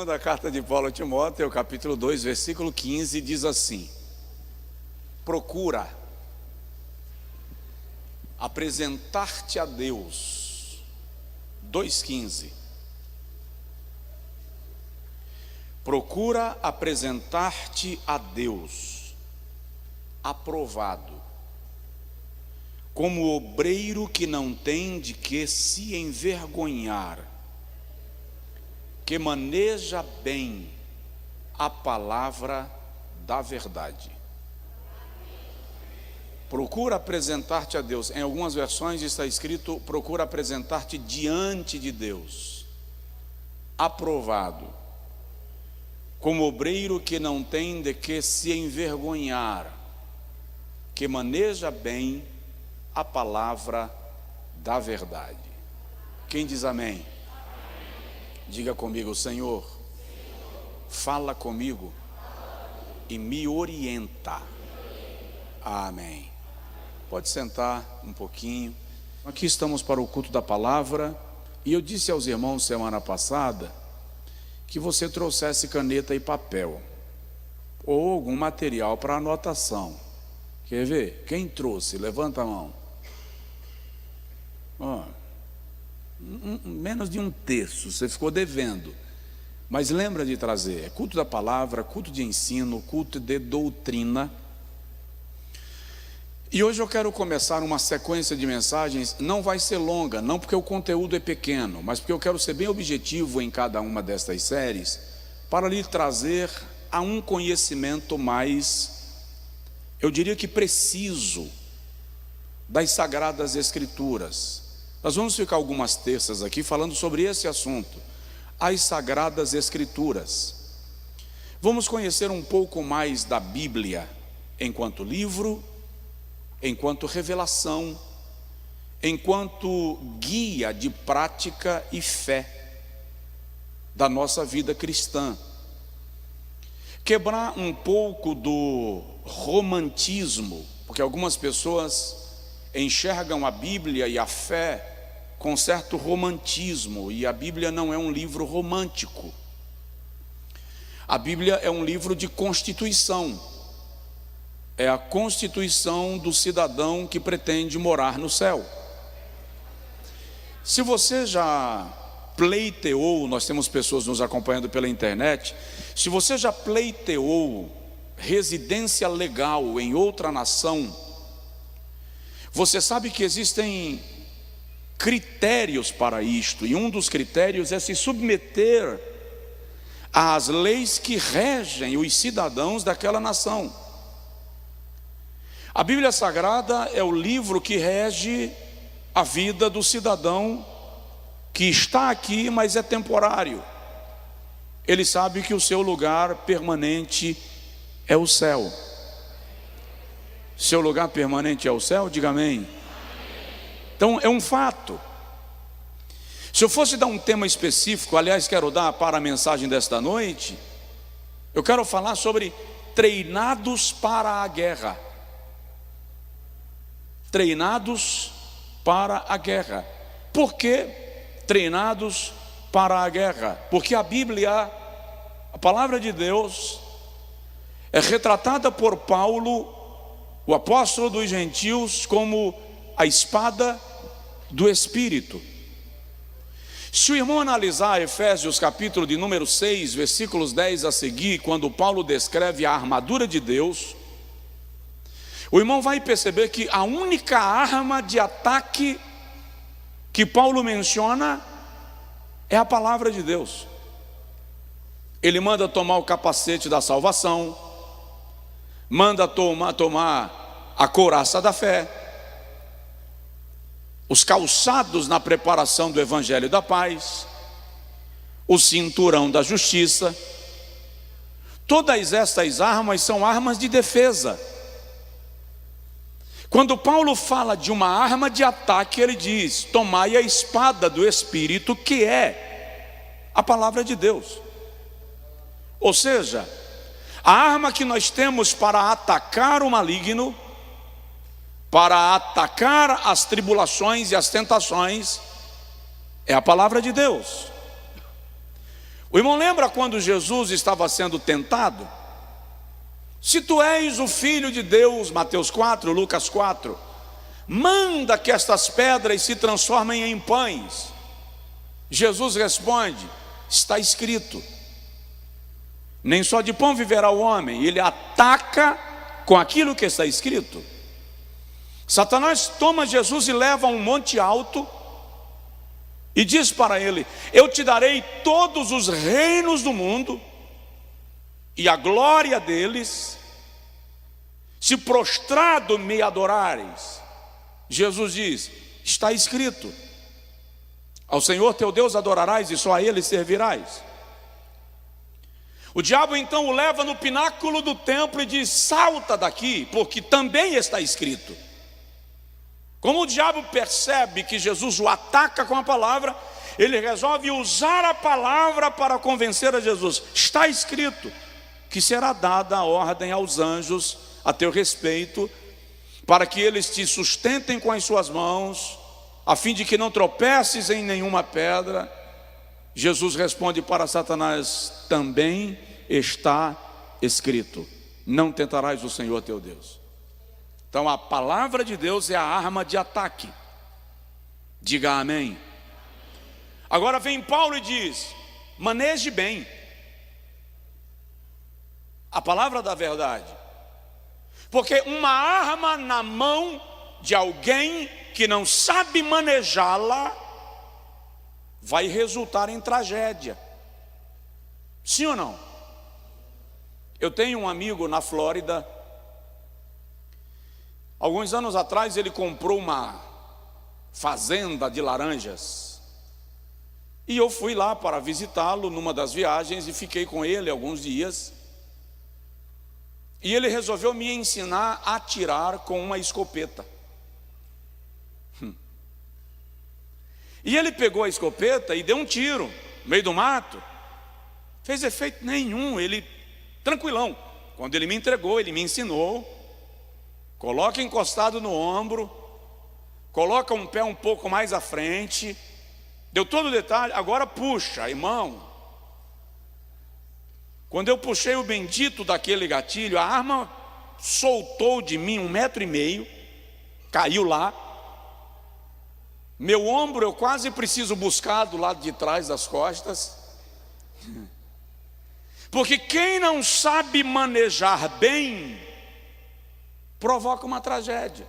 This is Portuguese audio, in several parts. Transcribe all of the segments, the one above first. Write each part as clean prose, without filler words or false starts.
Segunda carta de Paulo a Timóteo, capítulo 2, versículo 15, diz assim: procura apresentar-te a Deus. 2,15. Procura apresentar-te a Deus, aprovado, como obreiro que não tem de que se envergonhar, que maneja bem a palavra da verdade. Procura apresentar-te a Deus. Em algumas versões está escrito: procura apresentar-te diante de Deus, aprovado, como obreiro que não tem de que se envergonhar, que maneja bem a palavra da verdade. Quem diz amém? Diga comigo: Senhor, fala comigo e me orienta. Amém. Pode sentar um pouquinho. Aqui estamos para o culto da palavra. E eu disse aos irmãos semana passada que você trouxesse caneta e papel, ou algum material para anotação. Quer ver? Quem trouxe? Levanta a mão. Menos de um terço, você ficou devendo. Mas lembra de trazer. É culto da palavra, culto de ensino, culto de doutrina. E hoje eu quero começar uma sequência de mensagens. Não vai ser longa, não porque o conteúdo é pequeno, mas porque eu quero ser bem objetivo em cada uma destas séries, para lhe trazer a um conhecimento mais, eu diria que preciso, das Sagradas Escrituras. Nós vamos ficar algumas terças aqui falando sobre esse assunto, as Sagradas Escrituras. Vamos conhecer um pouco mais da Bíblia enquanto livro, enquanto revelação, enquanto guia de prática e fé da nossa vida cristã. Quebrar um pouco do romantismo, porque algumas pessoas enxergam a Bíblia e a fé com certo romantismo, e a Bíblia não é um livro romântico. A Bíblia é um livro de constituição. É a constituição do cidadão que pretende morar no céu. Se você já pleiteou, nós temos pessoas nos acompanhando pela internet, se você já pleiteou residência legal em outra nação, você sabe que existem critérios para isto, e um dos critérios é se submeter às leis que regem os cidadãos daquela nação. A Bíblia Sagrada é o livro que rege a vida do cidadão que está aqui, mas é temporário. Ele sabe que o seu lugar permanente é o céu. Seu lugar permanente é o céu? Diga amém. Então é um fato. Se eu fosse dar um tema específico, aliás, quero dar para a mensagem desta noite, eu quero falar sobre treinados para a guerra. Treinados para a guerra. Por que treinados para a guerra? Porque a Bíblia, a palavra de Deus, é retratada por Paulo, o apóstolo dos gentios, como a espada do Espírito. Se o irmão analisar Efésios capítulo de número 6, versículos 10 a seguir, quando Paulo descreve a armadura de Deus, o irmão vai perceber que a única arma de ataque que Paulo menciona é a palavra de Deus. Ele manda tomar o capacete da salvação, manda tomar a couraça da fé, os calçados na preparação do evangelho da paz, o cinturão da justiça. Todas estas armas são armas de defesa. Quando Paulo fala de uma arma de ataque, ele diz: tomai a espada do Espírito, que é a palavra de Deus. Ou seja, a arma que nós temos para atacar o maligno, para atacar as tribulações e as tentações, é a palavra de Deus. O irmão lembra quando Jesus estava sendo tentado? Se tu és o Filho de Deus, Mateus 4, Lucas 4, manda que estas pedras se transformem em pães. Jesus responde: está escrito, nem só de pão viverá o homem. Ele ataca com aquilo que está escrito. Satanás toma Jesus e leva a um monte alto e diz para ele: eu te darei todos os reinos do mundo e a glória deles, se prostrado me adorares. Jesus diz: está escrito, ao Senhor teu Deus adorarás e só a Ele servirás. O diabo então o leva no pináculo do templo e diz: salta daqui, porque também está escrito. Como o diabo percebe que Jesus o ataca com a palavra, ele resolve usar a palavra para convencer a Jesus. Está escrito que será dada a ordem aos anjos a teu respeito, para que eles te sustentem com as suas mãos, a fim de que não tropeces em nenhuma pedra. Jesus responde para Satanás: também está escrito, não tentarás o Senhor teu Deus. Então a palavra de Deus é a arma de ataque. Diga amém. Agora vem Paulo e diz: maneje bem a palavra da verdade, porque uma arma na mão de alguém que não sabe manejá-la vai resultar em tragédia. Sim ou não? Eu tenho um amigo na Flórida. Alguns anos atrás ele comprou uma fazenda de laranjas, e eu fui lá para visitá-lo numa das viagens e fiquei com ele alguns dias. E ele resolveu me ensinar a atirar com uma escopeta. E ele pegou a escopeta e deu um tiro no meio do mato. Fez efeito nenhum, ele tranquilão. Quando ele me entregou, ele me ensinou: coloca encostado no ombro, coloca um pé um pouco mais à frente. Deu todo o detalhe. Agora puxa, irmão. Quando eu puxei o bendito daquele gatilho, a arma soltou de mim 1,5 metro, caiu lá. Meu ombro eu quase preciso buscar do lado de trás das costas. Porque quem não sabe manejar bem provoca uma tragédia.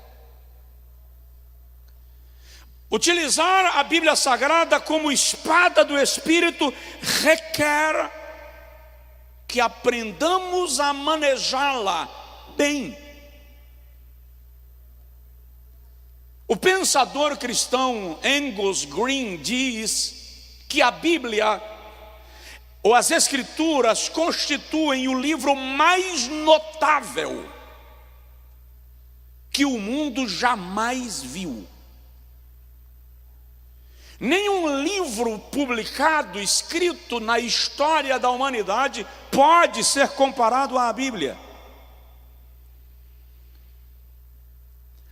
Utilizar a Bíblia Sagrada como espada do Espírito requer que aprendamos a manejá-la bem. O pensador cristão Angus Green diz que a Bíblia ou as Escrituras constituem o livro mais notável que o mundo jamais viu. Nenhum livro publicado, escrito na história da humanidade, pode ser comparado à Bíblia.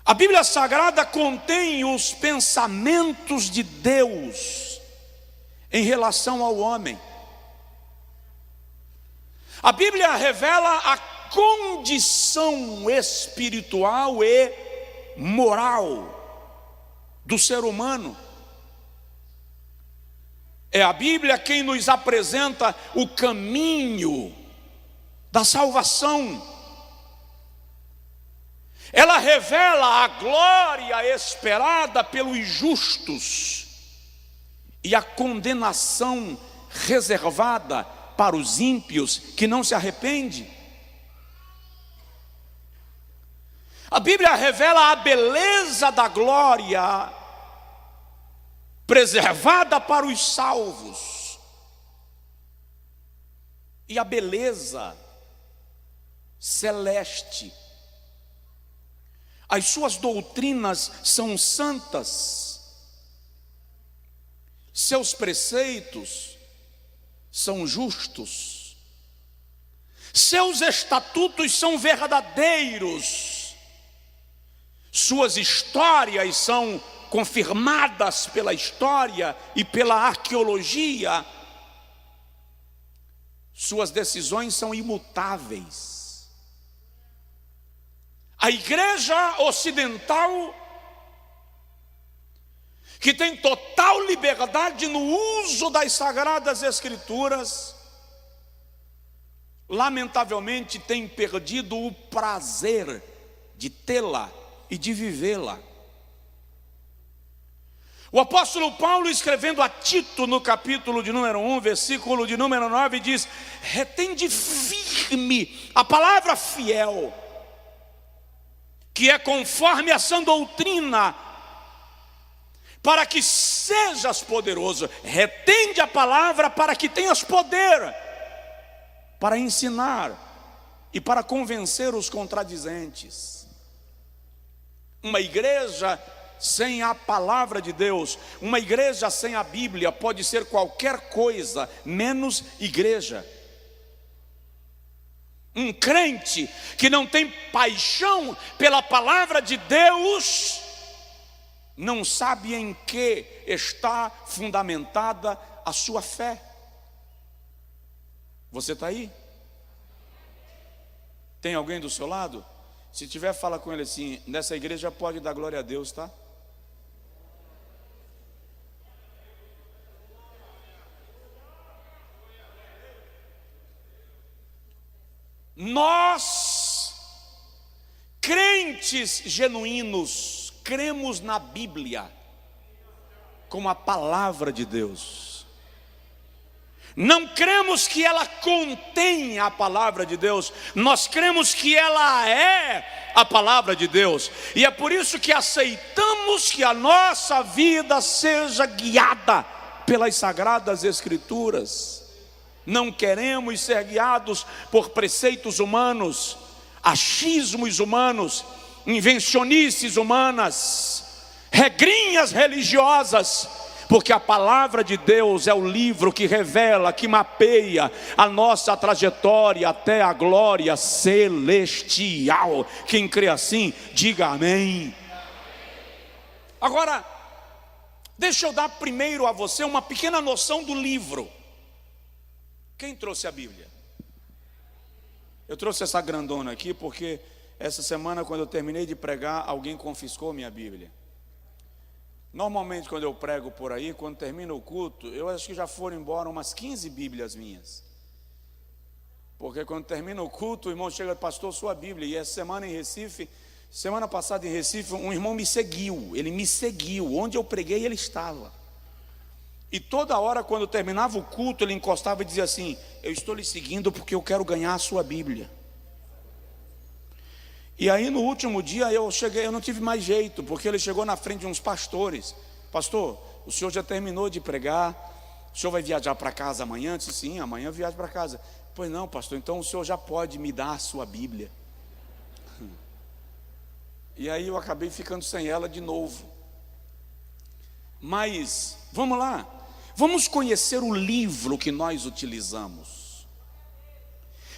A Bíblia Sagrada contém os pensamentos de Deus em relação ao homem. A Bíblia revela a condição espiritual e moral do ser humano. É a Bíblia quem nos apresenta o caminho da salvação. Ela revela a glória esperada pelos justos e a condenação reservada para os ímpios que não se arrependem. A Bíblia revela a beleza da glória preservada para os salvos e a beleza celeste. As suas doutrinas são santas, seus preceitos são justos, seus estatutos são verdadeiros, suas histórias são confirmadas pela história e pela arqueologia. suas decisões são imutáveis. A igreja ocidental, que tem total liberdade no uso das Sagradas Escrituras, lamentavelmente tem perdido o prazer de tê-la e de vivê-la. O apóstolo Paulo, escrevendo a Tito no capítulo de número 1, versículo de número 9, diz: retende firme a palavra fiel, que é conforme a sã doutrina, para que sejas poderoso. Retende a palavra para que tenhas poder para ensinar e para convencer os contradizentes. Uma igreja sem a palavra de Deus, uma igreja sem a Bíblia, pode ser qualquer coisa menos igreja. Um crente que não tem paixão pela palavra de Deus, não sabe em que está fundamentada a sua fé. Você está aí? Tem alguém do seu lado? Se tiver, fala com ele assim: nessa igreja pode dar glória a Deus, tá? Nós, crentes genuínos, cremos na Bíblia como a palavra de Deus. Não cremos que ela contenha a palavra de Deus, nós cremos que ela é a palavra de Deus. E é por isso que aceitamos que a nossa vida seja guiada pelas Sagradas Escrituras. Não queremos ser guiados por preceitos humanos, achismos humanos, invencionices humanas, regrinhas religiosas, porque a palavra de Deus é o livro que revela, que mapeia a nossa trajetória até a glória celestial. Quem crê assim, diga amém. Agora, deixa eu dar primeiro a você uma pequena noção do livro. Quem trouxe a Bíblia? Eu trouxe essa grandona aqui porque essa semana, quando eu terminei de pregar, alguém confiscou minha Bíblia. Normalmente, quando eu prego por aí, quando termina o culto, eu acho que já foram embora umas 15 Bíblias minhas. Porque quando termina o culto, o irmão chega: pastor, sua Bíblia. E essa semana em Recife, semana passada em Recife, um irmão me seguiu. Ele me seguiu, onde eu preguei ele estava. E toda hora, quando terminava o culto, ele encostava e dizia assim: eu estou lhe seguindo porque eu quero ganhar a sua Bíblia. E aí no último dia eu não tive mais jeito, porque ele chegou na frente de uns pastores: pastor, o senhor já terminou de pregar, o senhor vai viajar para casa amanhã? Eu disse: sim, amanhã eu viajo para casa. Pois não, pastor, então o senhor já pode me dar a sua Bíblia. E aí eu acabei ficando sem ela de novo. Mas, vamos lá, vamos conhecer o livro que nós utilizamos.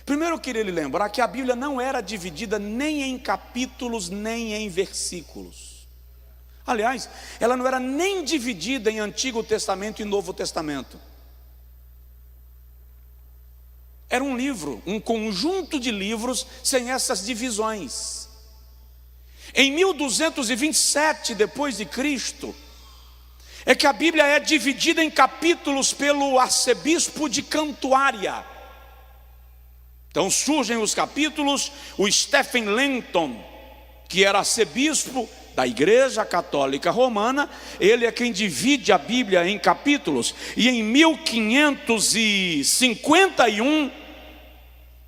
Primeiro eu queria lhe lembrar que a Bíblia não era dividida nem em capítulos, nem em versículos. Aliás, ela não era nem dividida em Antigo Testamento e Novo Testamento. Era um livro, um conjunto de livros sem essas divisões. Em 1227 depois de Cristo, é que a Bíblia é dividida em capítulos pelo arcebispo de Cantuária. Então surgem os capítulos, o Stephen Langton, que era arcebispo da Igreja Católica Romana, ele é quem divide a Bíblia em capítulos. E em 1551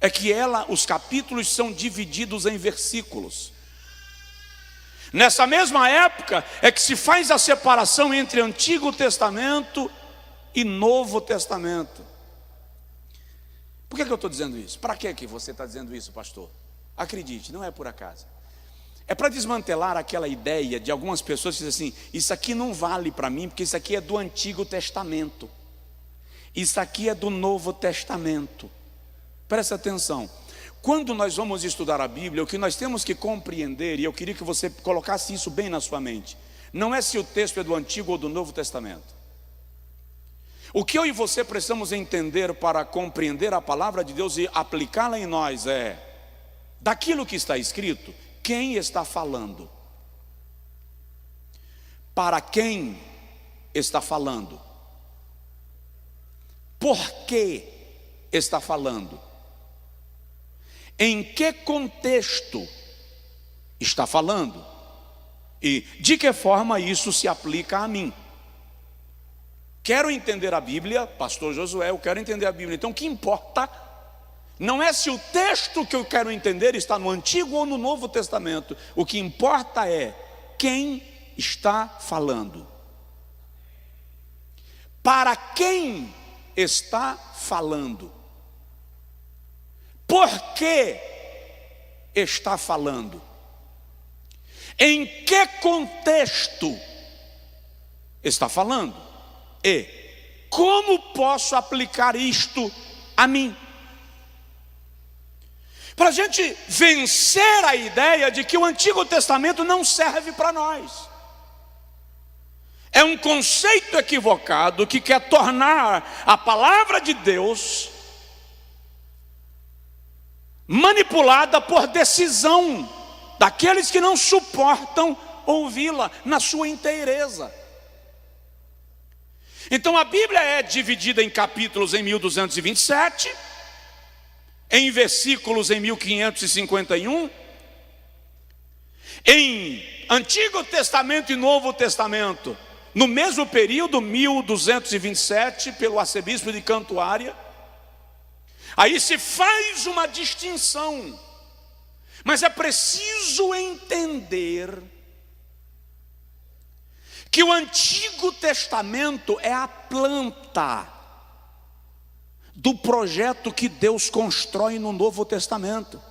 é que os capítulos são divididos em versículos. Nessa mesma época é que se faz a separação entre Antigo Testamento e Novo Testamento. Por que eu estou dizendo isso? Para que você está dizendo isso, pastor? Acredite, não é por acaso. É para desmantelar aquela ideia de algumas pessoas que dizem assim: isso aqui não vale para mim, porque isso aqui é do Antigo Testamento, isso aqui é do Novo Testamento. Presta atenção. Quando nós vamos estudar a Bíblia, o que nós temos que compreender, e eu queria que você colocasse isso bem na sua mente, não é se o texto é do Antigo ou do Novo Testamento. O que eu e você precisamos entender para compreender a palavra de Deus e aplicá-la em nós é, daquilo que está escrito, quem está falando? Para quem está falando? Por que está falando? Em que contexto está falando? E de que forma isso se aplica a mim? Quero entender a Bíblia, pastor Josué, eu quero entender a Bíblia. Então o que importa não é se o texto que eu quero entender está no Antigo ou no Novo Testamento. O que importa é quem está falando. Para quem está falando? Por que está falando? Em que contexto está falando? E como posso aplicar isto a mim? Para a gente vencer a ideia de que o Antigo Testamento não serve para nós. É um conceito equivocado que quer tornar a palavra de Deus manipulada por decisão daqueles que não suportam ouvi-la na sua inteireza. Então a Bíblia é dividida em capítulos em 1227, em versículos em 1551, em Antigo Testamento e Novo Testamento, no mesmo período, 1227, pelo arcebispo de Cantuária. Aí se faz uma distinção, mas é preciso entender que o Antigo Testamento é a planta do projeto que Deus constrói no Novo Testamento.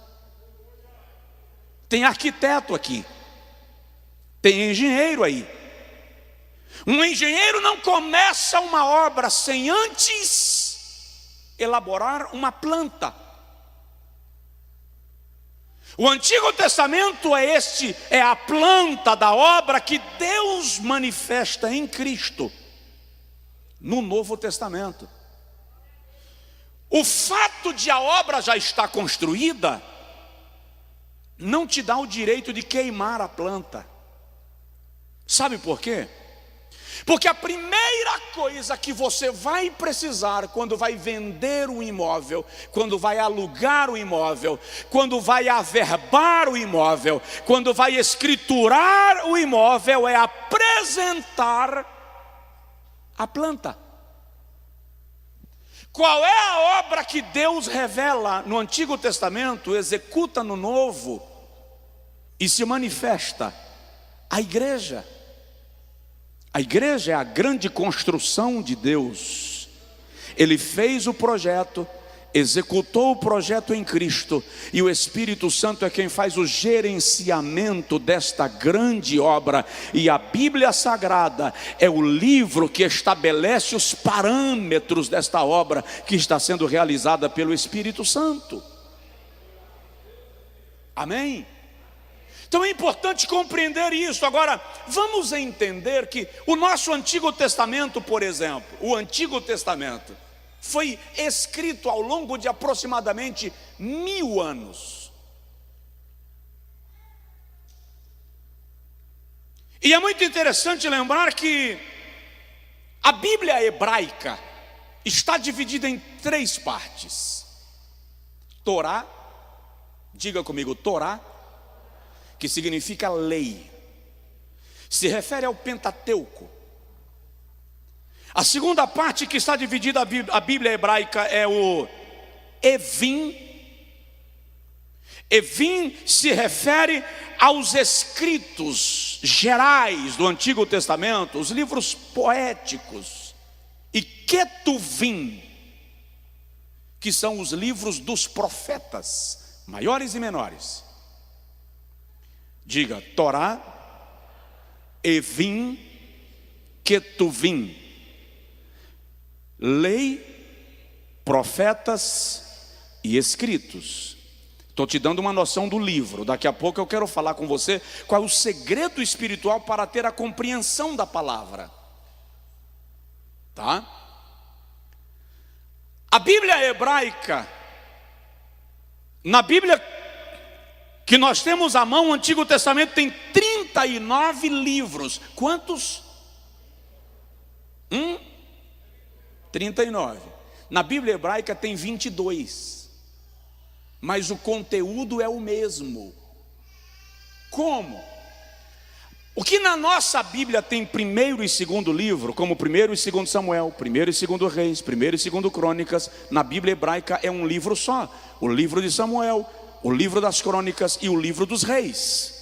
Tem arquiteto aqui, tem engenheiro aí. Um engenheiro não começa uma obra sem antes elaborar uma planta. O Antigo Testamento é a planta da obra que Deus manifesta em Cristo no Novo Testamento. O fato de a obra já estar construída não te dá o direito de queimar a planta. Sabe por quê? Porque a primeira coisa que você vai precisar quando vai vender um imóvel, quando vai alugar o imóvel, quando vai averbar o imóvel, quando vai escriturar o imóvel, é apresentar a planta. Qual é a obra que Deus revela no Antigo Testamento, executa no Novo e se manifesta? A igreja. A igreja é a grande construção de Deus. Ele fez o projeto, executou o projeto em Cristo, e o Espírito Santo é quem faz o gerenciamento desta grande obra. E a Bíblia Sagrada é o livro que estabelece os parâmetros desta obra que está sendo realizada pelo Espírito Santo. Amém? Então é importante compreender isso. Agora, vamos entender que o nosso Antigo Testamento, por exemplo, o Antigo Testamento foi escrito ao longo de aproximadamente 1000 anos. E é muito interessante lembrar que a Bíblia hebraica está dividida em 3 partes. Torá, diga comigo, Torá, que significa lei, se refere ao Pentateuco. A segunda parte que está dividida a Bíblia hebraica é o Evim. Evim se refere aos escritos gerais do Antigo Testamento, os livros poéticos. E Ketuvim, que são os livros dos profetas, maiores e menores. Diga, Torá, Evim, Ketuvim. Lei, profetas e escritos. Estou te dando uma noção do livro. Daqui a pouco eu quero falar com você qual é o segredo espiritual para ter a compreensão da palavra. Tá? A Bíblia hebraica, na Bíblia que nós temos à mão, o Antigo Testamento tem 39 livros. Quantos? 39. Na Bíblia hebraica tem 22. Mas o conteúdo é o mesmo. Como? O que na nossa Bíblia tem primeiro e segundo livro, como primeiro e segundo Samuel, primeiro e segundo Reis, primeiro e segundo Crônicas, na Bíblia hebraica é um livro só. O livro de Samuel, o livro das Crônicas e o livro dos Reis.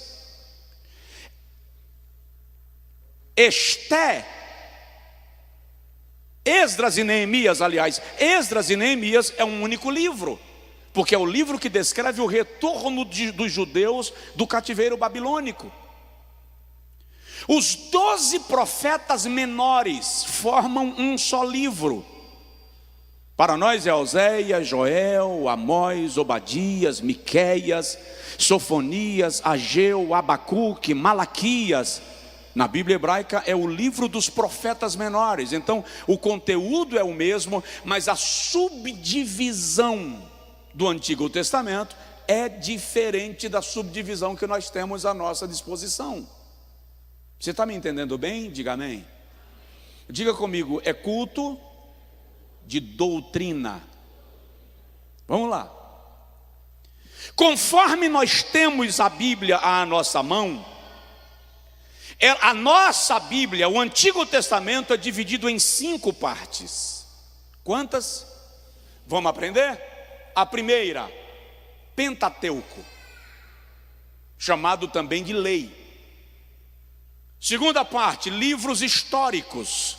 Esdras e Neemias, aliás, Esdras e Neemias é um único livro, porque é o livro que descreve o retorno dos judeus do cativeiro babilônico. Os 12 profetas menores formam um só livro. Para nós é Oséias, Joel, Amós, Obadias, Miqueias, Sofonias, Ageu, Abacuque, Malaquias. Na Bíblia hebraica é o livro dos profetas menores. Então o conteúdo é o mesmo, mas a subdivisão do Antigo Testamento é diferente da subdivisão que nós temos à nossa disposição. Você está me entendendo bem? Diga amém. Diga comigo, é culto de doutrina. Vamos lá. Conforme nós temos a Bíblia à nossa mão, a nossa Bíblia, o Antigo Testamento, é dividido em 5 partes. Quantas? Vamos aprender? A primeira, Pentateuco, chamado também de lei. Segunda parte, livros históricos,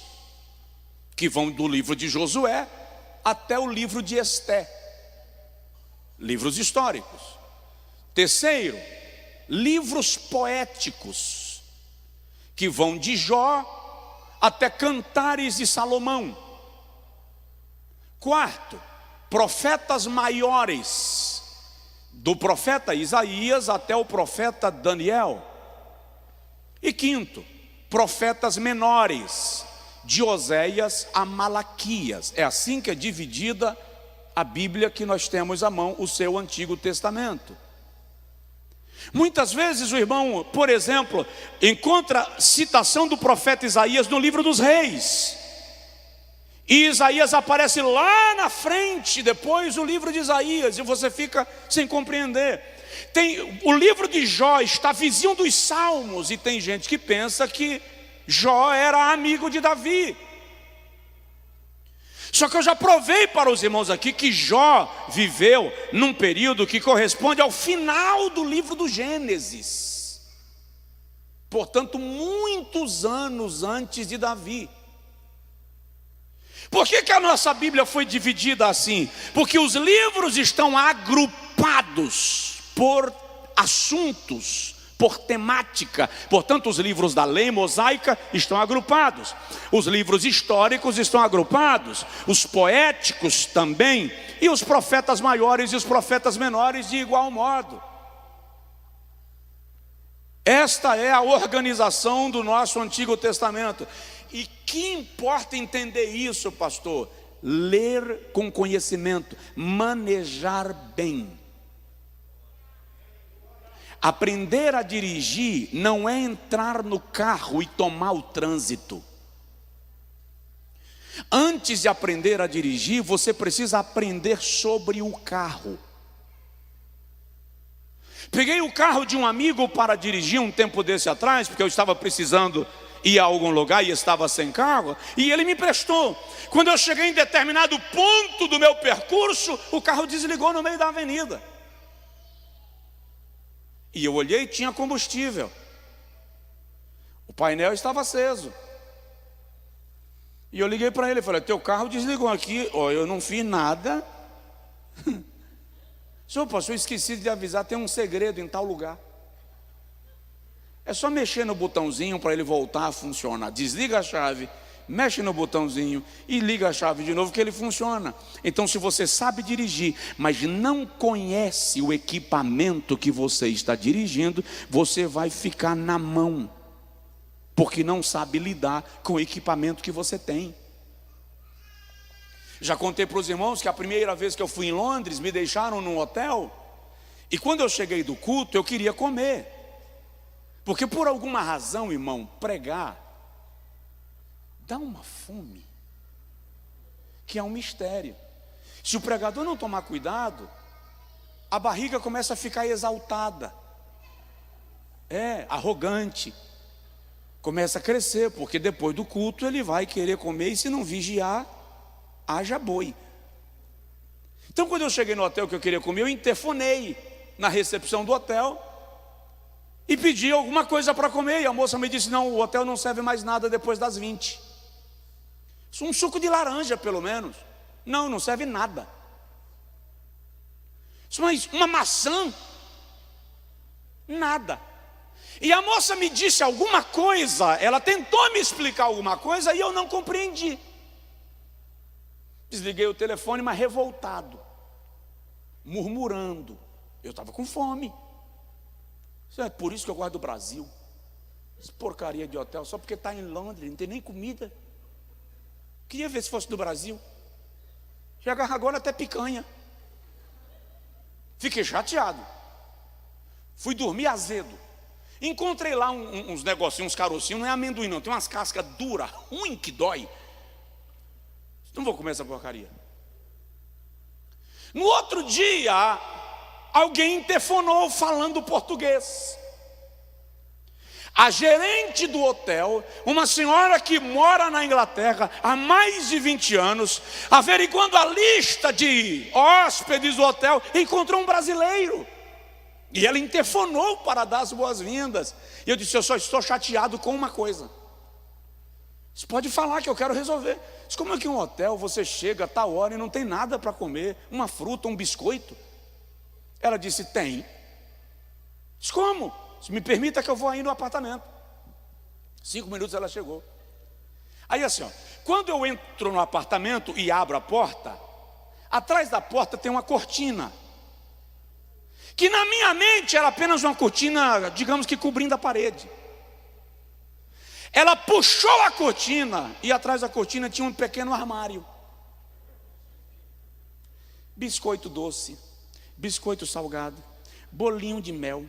que vão do livro de Josué até o livro de Esté. Livros históricos. Terceiro, livros poéticos, que vão de Jó até Cantares de Salomão. Quarto, profetas maiores, do profeta Isaías até o profeta Daniel. E quinto, profetas menores, de Oséias a Malaquias. É assim que é dividida a Bíblia que nós temos à mão, o seu Antigo Testamento. Muitas vezes o irmão, por exemplo, encontra citação do profeta Isaías no livro dos Reis, e Isaías aparece lá na frente, depois o livro de Isaías, e você fica sem compreender. O livro de Jó está vizinho dos Salmos, e tem gente que pensa que Jó era amigo de Davi. Só que eu já provei para os irmãos aqui que Jó viveu num período que corresponde ao final do livro do Gênesis, portanto muitos anos antes de Davi. Por que a nossa Bíblia foi dividida assim? Porque os livros estão agrupados por assuntos, por temática. Portanto, os livros da lei mosaica estão agrupados, os livros históricos estão agrupados, os poéticos também, e os profetas maiores e os profetas menores de igual modo. Esta é a organização do nosso Antigo Testamento. E que importa entender isso, pastor? Ler com conhecimento, manejar bem. Aprender a dirigir não é entrar no carro e tomar o trânsito. Antes de aprender a dirigir, você precisa aprender sobre o carro. Peguei o carro de um amigo para dirigir um tempo desse atrás, porque eu estava precisando ir a algum lugar e estava sem carro, e ele me emprestou. Quando eu cheguei em determinado ponto do meu percurso, o carro desligou no meio da avenida. E eu olhei e tinha combustível. O painel estava aceso. E eu liguei para ele e falei: teu carro desligou aqui. Oh, eu não fiz nada. Senhor pastor, eu esqueci de avisar, tem um segredo em tal lugar. É só mexer no botãozinho para ele voltar a funcionar. Desliga a chave, mexe no botãozinho e liga a chave de novo que ele funciona. Então, se você sabe dirigir, mas não conhece o equipamento que você está dirigindo, você vai ficar na mão, porque não sabe lidar com o equipamento que você tem. Já contei para os irmãos que a primeira vez que eu fui em Londres, me deixaram num hotel, e quando eu cheguei do culto, eu queria comer, porque por alguma razão, irmão, pregar dá uma fome, que é um mistério. Se o pregador não tomar cuidado, a barriga começa a ficar exaltada, arrogante, começa a crescer, porque depois do culto ele vai querer comer, e se não vigiar, haja boi. Então quando eu cheguei no hotel que eu queria comer, eu interfonei na recepção do hotel e pedi alguma coisa para comer, e a moça me disse: não, o hotel não serve mais nada depois das 20. Um suco de laranja pelo menos. Não serve nada. Mas uma maçã, nada. E a moça me disse alguma coisa, ela tentou me explicar alguma coisa e eu não compreendi. Desliguei o telefone, mas revoltado, murmurando. Eu estava com fome. É por isso que eu gosto do Brasil. Essa porcaria de hotel, só porque está em Londres, não tem nem comida. Queria ver se fosse do Brasil. Chega agora até picanha. Fiquei chateado. Fui dormir azedo. Encontrei lá uns negocinhos, uns carocinhos. Não é amendoim não, tem umas cascas duras, ruim que dói. Não vou comer essa porcaria. No outro dia, alguém interfonou falando português. A gerente do hotel, uma senhora que mora na Inglaterra há mais de 20 anos, averiguando a lista de hóspedes do hotel, encontrou um brasileiro. E ela interfonou para dar as boas-vindas. E eu disse: eu só estou chateado com uma coisa. Você pode falar que eu quero resolver. Mas como é que um hotel você chega a tal hora e não tem nada para comer? Uma fruta, um biscoito? Ela disse: tem. Disse: como? Se me permita que eu vou aí no apartamento. 5 minutos ela chegou. Aí assim, quando eu entro no apartamento e abro a porta, atrás da porta tem uma cortina, que na minha mente era apenas uma cortina, digamos que cobrindo a parede. Ela puxou a cortina e atrás da cortina tinha um pequeno armário. Biscoito doce, biscoito salgado, bolinho de mel,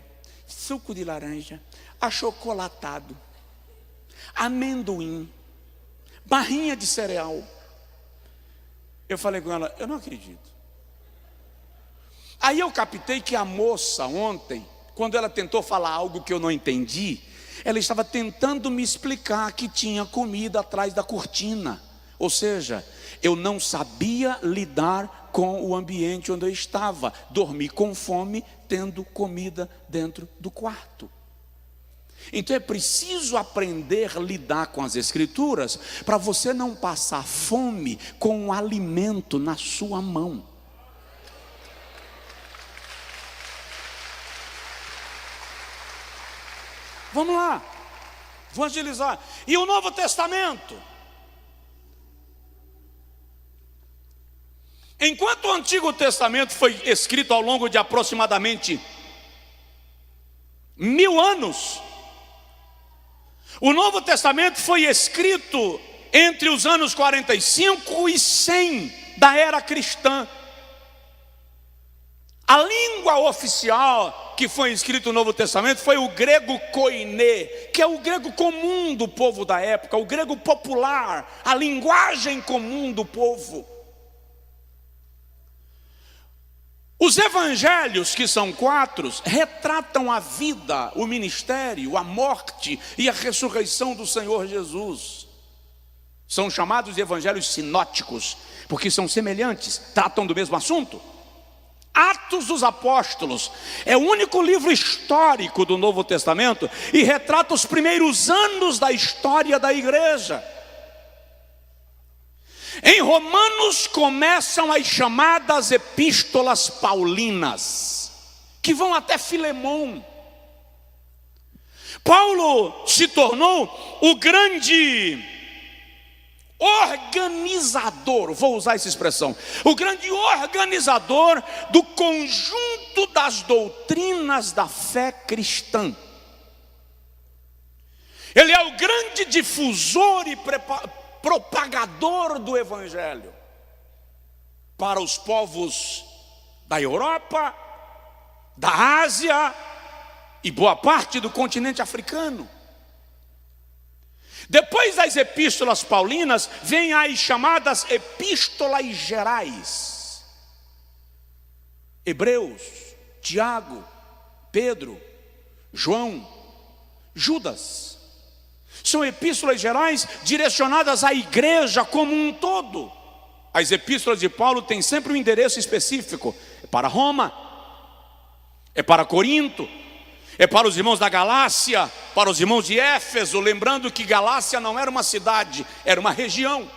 suco de laranja, achocolatado, amendoim, barrinha de cereal. Eu falei com ela: eu não acredito. Aí eu captei que a moça ontem, quando ela tentou falar algo que eu não entendi, ela estava tentando me explicar que tinha comida atrás da cortina. Ou seja, eu não sabia lidar com o ambiente onde eu estava. Dormi com fome, tendo comida dentro do quarto. Então é preciso aprender a lidar com as Escrituras, para você não passar fome com o alimento na sua mão. Vamos lá, vou agilizar. E o Novo Testamento? Enquanto o Antigo Testamento foi escrito ao longo de aproximadamente 1000 anos, o Novo Testamento foi escrito entre os anos 45 e 100 da era cristã. A língua oficial que foi escrito no Novo Testamento foi o grego koiné, que é o grego comum do povo da época, o grego popular, a linguagem comum do povo. Os evangelhos, que são 4, retratam a vida, o ministério, a morte e a ressurreição do Senhor Jesus. São chamados de evangelhos sinóticos, porque são semelhantes, tratam do mesmo assunto. Atos dos Apóstolos é o único livro histórico do Novo Testamento e retrata os primeiros anos da história da igreja. Em Romanos começam as chamadas epístolas paulinas, que vão até Filemão. Paulo se tornou o grande organizador, vou usar essa expressão, o grande organizador do conjunto das doutrinas da fé cristã. Ele é o grande difusor e propagador do evangelho. para os povos da Europa, da Ásia e boa parte do continente africano. Depois das epístolas paulinas, vêm as chamadas epístolas gerais. Hebreus, Tiago, Pedro, João, Judas. São epístolas gerais direcionadas à igreja como um todo. As epístolas de Paulo têm sempre um endereço específico. É para Roma, é para Corinto, é para os irmãos da Galácia, para os irmãos de Éfeso, lembrando que Galácia não era uma cidade, era uma região.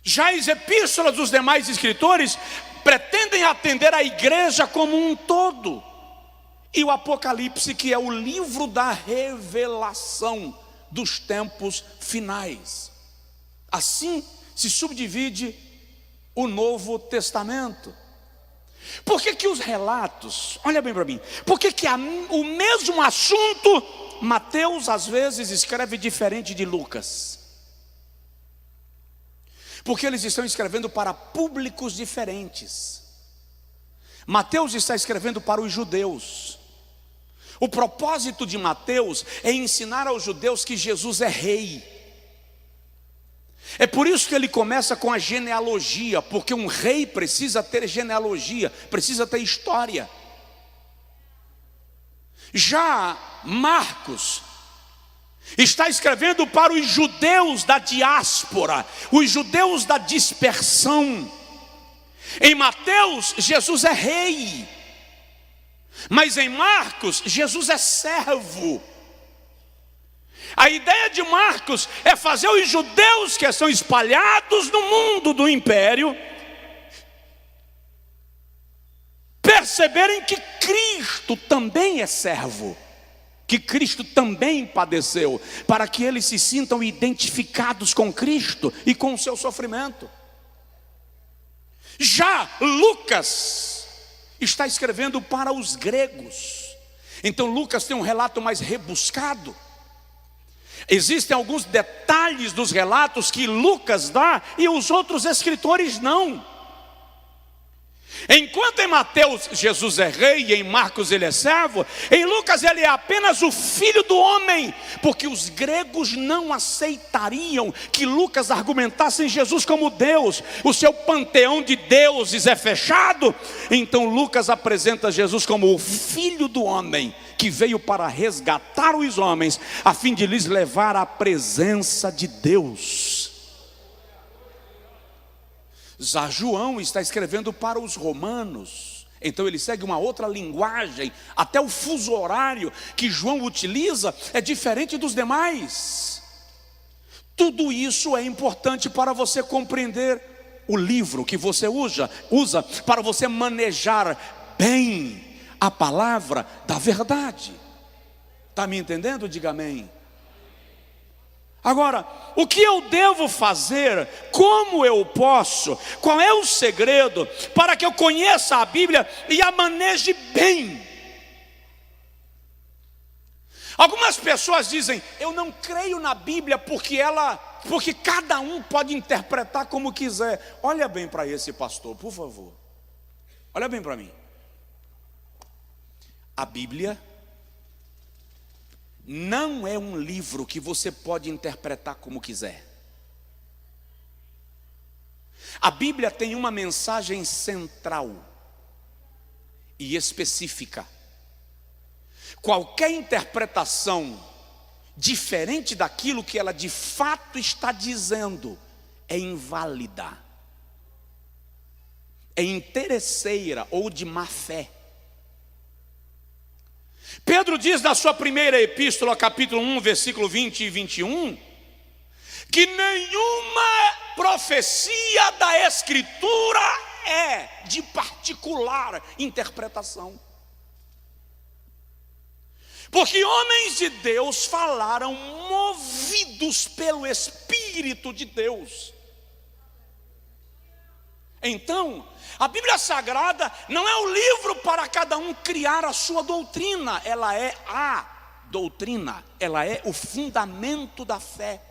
Já as epístolas dos demais escritores pretendem atender a igreja como um todo. E o Apocalipse, que é o livro da revelação dos tempos finais. Assim se subdivide o Novo Testamento. Por que os relatos, olha bem para mim, por que o mesmo assunto Mateus às vezes escreve diferente de Lucas? Porque eles estão escrevendo para públicos diferentes. Mateus está escrevendo para os judeus. O propósito de Mateus é ensinar aos judeus que Jesus é rei. É por isso que ele começa com a genealogia, porque um rei precisa ter genealogia, precisa ter história. Já Marcos está escrevendo para os judeus da diáspora, os judeus da dispersão. Em Mateus, Jesus é rei, mas em Marcos, Jesus é servo. A ideia de Marcos é fazer os judeus que são espalhados no mundo do império perceberem que Cristo também é servo, que Cristo também padeceu, para que eles se sintam identificados com Cristo e com o seu sofrimento. Já Lucas está escrevendo para os gregos, então Lucas tem um relato mais rebuscado. Existem alguns detalhes dos relatos que Lucas dá e os outros escritores não. Enquanto em Mateus Jesus é rei e em Marcos ele é servo, em Lucas ele é apenas o filho do homem, porque os gregos não aceitariam que Lucas argumentasse em Jesus como Deus. O seu panteão de deuses é fechado, então Lucas apresenta Jesus como o filho do homem, que veio para resgatar os homens, a fim de lhes levar à presença de Deus. Já João está escrevendo para os romanos, então ele segue uma outra linguagem, até o fuso horário que João utiliza é diferente dos demais. Tudo isso é importante para você compreender o livro que você usa para você manejar bem a palavra da verdade. Está me entendendo? Diga amém. Agora, o que eu devo fazer? Como eu posso? Qual é o segredo para que eu conheça a Bíblia e a maneje bem? Algumas pessoas dizem: eu não creio na Bíblia porque cada um pode interpretar como quiser. Olha bem para esse pastor, por favor. Olha bem para mim. A Bíblia não é um livro que você pode interpretar como quiser. A Bíblia tem uma mensagem central e específica. Qualquer interpretação diferente daquilo que ela de fato está dizendo é inválida, é interesseira ou de má fé. Pedro diz na sua primeira epístola, capítulo 1, versículo 20 e 21, que nenhuma profecia da Escritura é de particular interpretação. Porque homens de Deus falaram movidos pelo Espírito de Deus. Então, a Bíblia Sagrada não é o livro para cada um criar a sua doutrina, ela é a doutrina, ela é o fundamento da fé.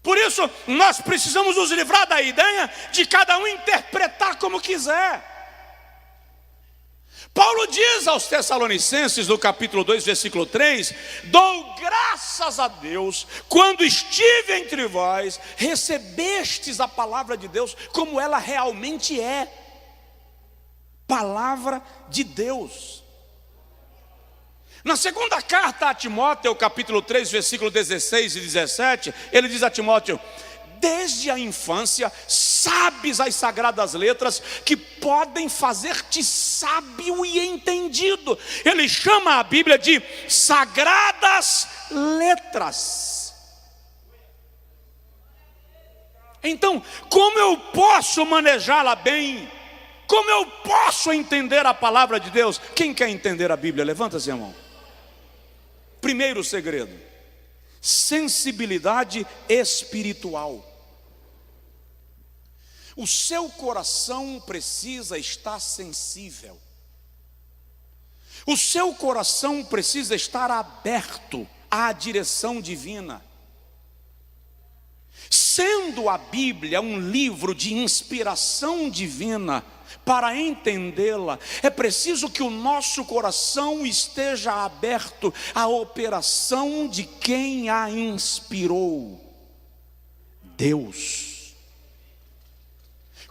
Por isso, nós precisamos nos livrar da ideia de cada um interpretar como quiser. Paulo diz aos Tessalonicenses, no capítulo 2, versículo 3: dou graças a Deus, quando estive entre vós, recebestes a palavra de Deus como ela realmente é. Palavra de Deus. Na segunda carta a Timóteo, capítulo 3, versículo 16 e 17, ele diz a Timóteo: desde a infância sabes as sagradas letras que podem fazer-te sábio e entendido. Ele chama a Bíblia de sagradas letras. Então, como eu posso manejá-la bem? Como eu posso entender a palavra de Deus? Quem quer entender a Bíblia? Levanta-se a mão. Primeiro segredo: sensibilidade espiritual. O seu coração precisa estar sensível. O seu coração precisa estar aberto à direção divina. Sendo a Bíblia um livro de inspiração divina, para entendê-la, é preciso que o nosso coração esteja aberto à operação de quem a inspirou: Deus.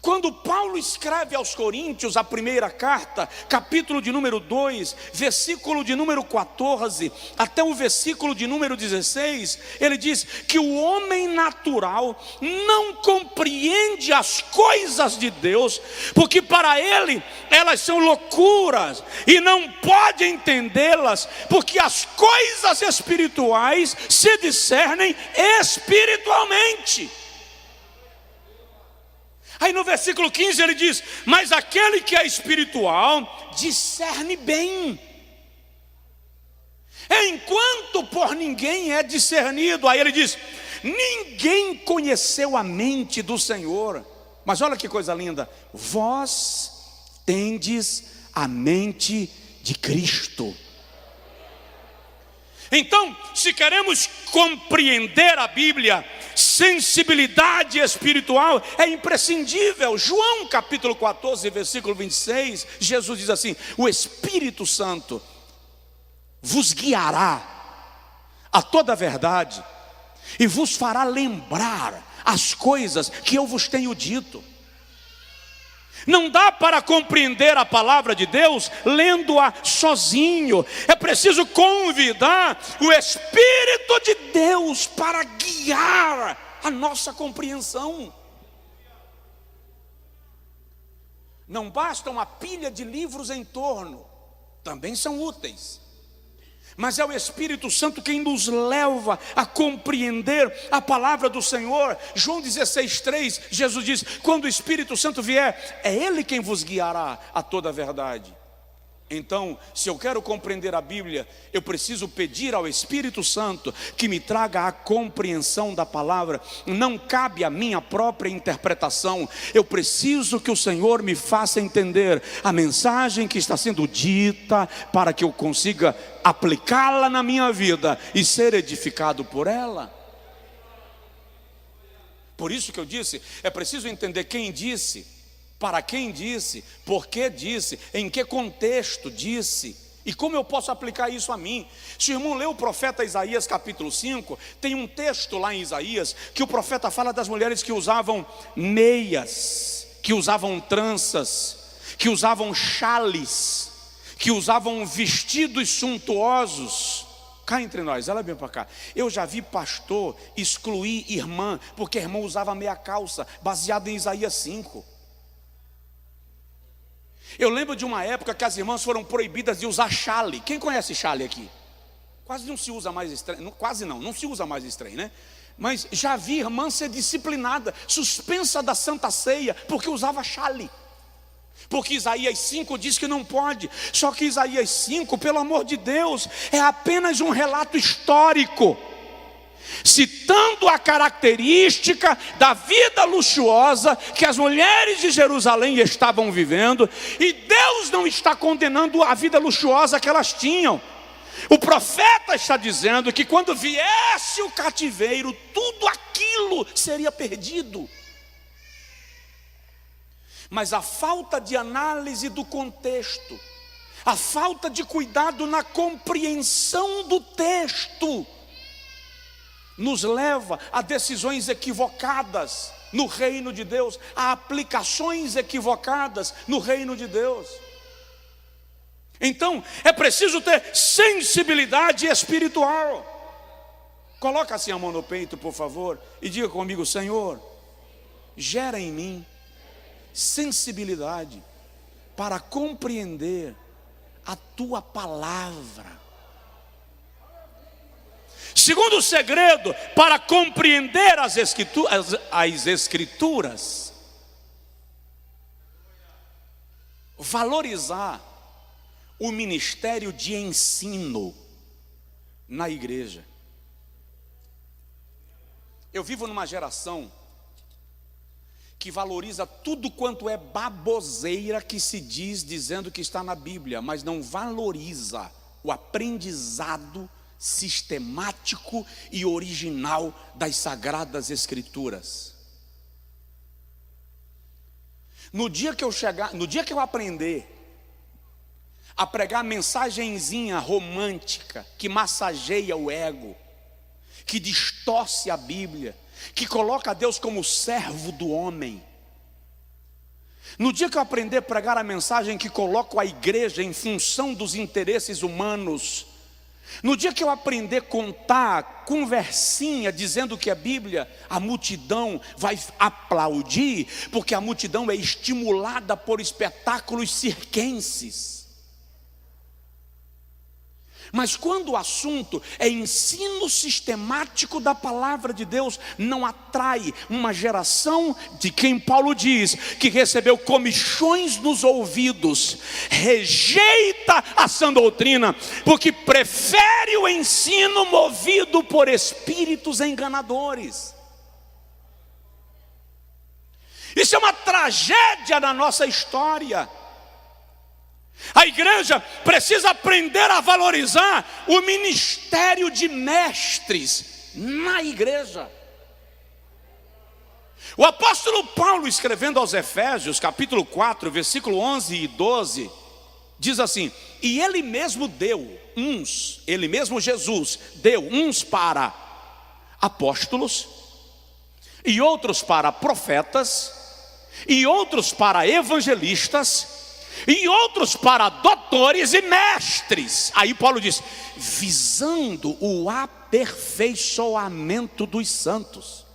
Quando Paulo escreve aos Coríntios a primeira carta, capítulo de número 2, versículo de número 14, até o versículo de número 16, ele diz que o homem natural não compreende as coisas de Deus, porque para ele elas são loucuras, e não pode entendê-las, porque as coisas espirituais se discernem espiritualmente. Aí no versículo 15 ele diz: mas aquele que é espiritual discerne bem, enquanto por ninguém é discernido. Aí ele diz: ninguém conheceu a mente do Senhor. Mas olha que coisa linda: vós tendes a mente de Cristo. Então, se queremos compreender a Bíblia, sensibilidade espiritual é imprescindível. João capítulo 14, versículo 26, Jesus diz assim: o Espírito Santo vos guiará a toda a verdade e vos fará lembrar as coisas que eu vos tenho dito. Não dá para compreender a palavra de Deus lendo-a sozinho. É preciso convidar o Espírito de Deus para guiar a nossa compreensão. Não basta uma pilha de livros em torno, também são úteis, mas é o Espírito Santo quem nos leva a compreender a palavra do Senhor. João 16:3, Jesus diz: quando o Espírito Santo vier, é Ele quem vos guiará a toda a verdade. Então, se eu quero compreender a Bíblia, eu preciso pedir ao Espírito Santo que me traga a compreensão da palavra. Não cabe a minha própria interpretação. Eu preciso que o Senhor me faça entender a mensagem que está sendo dita, para que eu consiga aplicá-la na minha vida e ser edificado por ela. Por isso que eu disse, é preciso entender quem disse, para quem disse, por que disse, em que contexto disse, e como eu posso aplicar isso a mim. Se o irmão leu o profeta Isaías capítulo 5, tem um texto lá em Isaías, que o profeta fala das mulheres que usavam meias, que usavam tranças, que usavam xales, que usavam vestidos suntuosos. Cá entre nós, ela vem para cá. Eu já vi pastor excluir irmã, porque a irmã usava meia calça, baseado em Isaías 5. Eu lembro de uma época que as irmãs foram proibidas de usar xale. Quem conhece xale aqui? Quase não se usa mais estranho. Quase não se usa mais estranho, né? Mas já vi irmã ser disciplinada, suspensa da Santa Ceia, porque usava xale. Porque Isaías 5 diz que não pode. Só que Isaías 5, pelo amor de Deus, é apenas um relato histórico, citando a característica da vida luxuosa que as mulheres de Jerusalém estavam vivendo. E Deus não está condenando a vida luxuosa que elas tinham. O profeta está dizendo que quando viesse o cativeiro, tudo aquilo seria perdido. Mas a falta de análise do contexto, a falta de cuidado na compreensão do texto, nos leva a decisões equivocadas no reino de Deus, a aplicações equivocadas no reino de Deus. Então, é preciso ter sensibilidade espiritual. Coloca assim a mão no peito, por favor, e diga comigo: Senhor, gera em mim sensibilidade para compreender a tua palavra. Segundo segredo para compreender as escrituras, valorizar o ministério de ensino na igreja. Eu vivo numa geração que valoriza tudo quanto é baboseira que se diz, dizendo que está na Bíblia, mas não valoriza o aprendizado sistemático e original das Sagradas Escrituras. No dia que eu aprender a pregar mensagenzinha romântica que massageia o ego, que distorce a Bíblia, que coloca Deus como servo do homem, no dia que eu aprender a pregar a mensagem que coloca a igreja em função dos interesses humanos, no dia que eu aprender a contar conversinha dizendo que é Bíblia, a multidão vai aplaudir, porque a multidão é estimulada por espetáculos circenses. Mas quando o assunto é ensino sistemático da palavra de Deus, não atrai uma geração de quem Paulo diz que recebeu comichões nos ouvidos, rejeita a sã doutrina, porque prefere o ensino movido por espíritos enganadores. Isso é uma tragédia na nossa história. A igreja precisa aprender a valorizar o ministério de mestres na igreja. O apóstolo Paulo, escrevendo aos Efésios, capítulo 4, versículo 11 e 12, diz assim: e ele mesmo Jesus, deu uns para apóstolos, e outros para profetas, e outros para evangelistas, e outros para doutores e mestres. Aí Paulo diz: visando o aperfeiçoamento dos santos.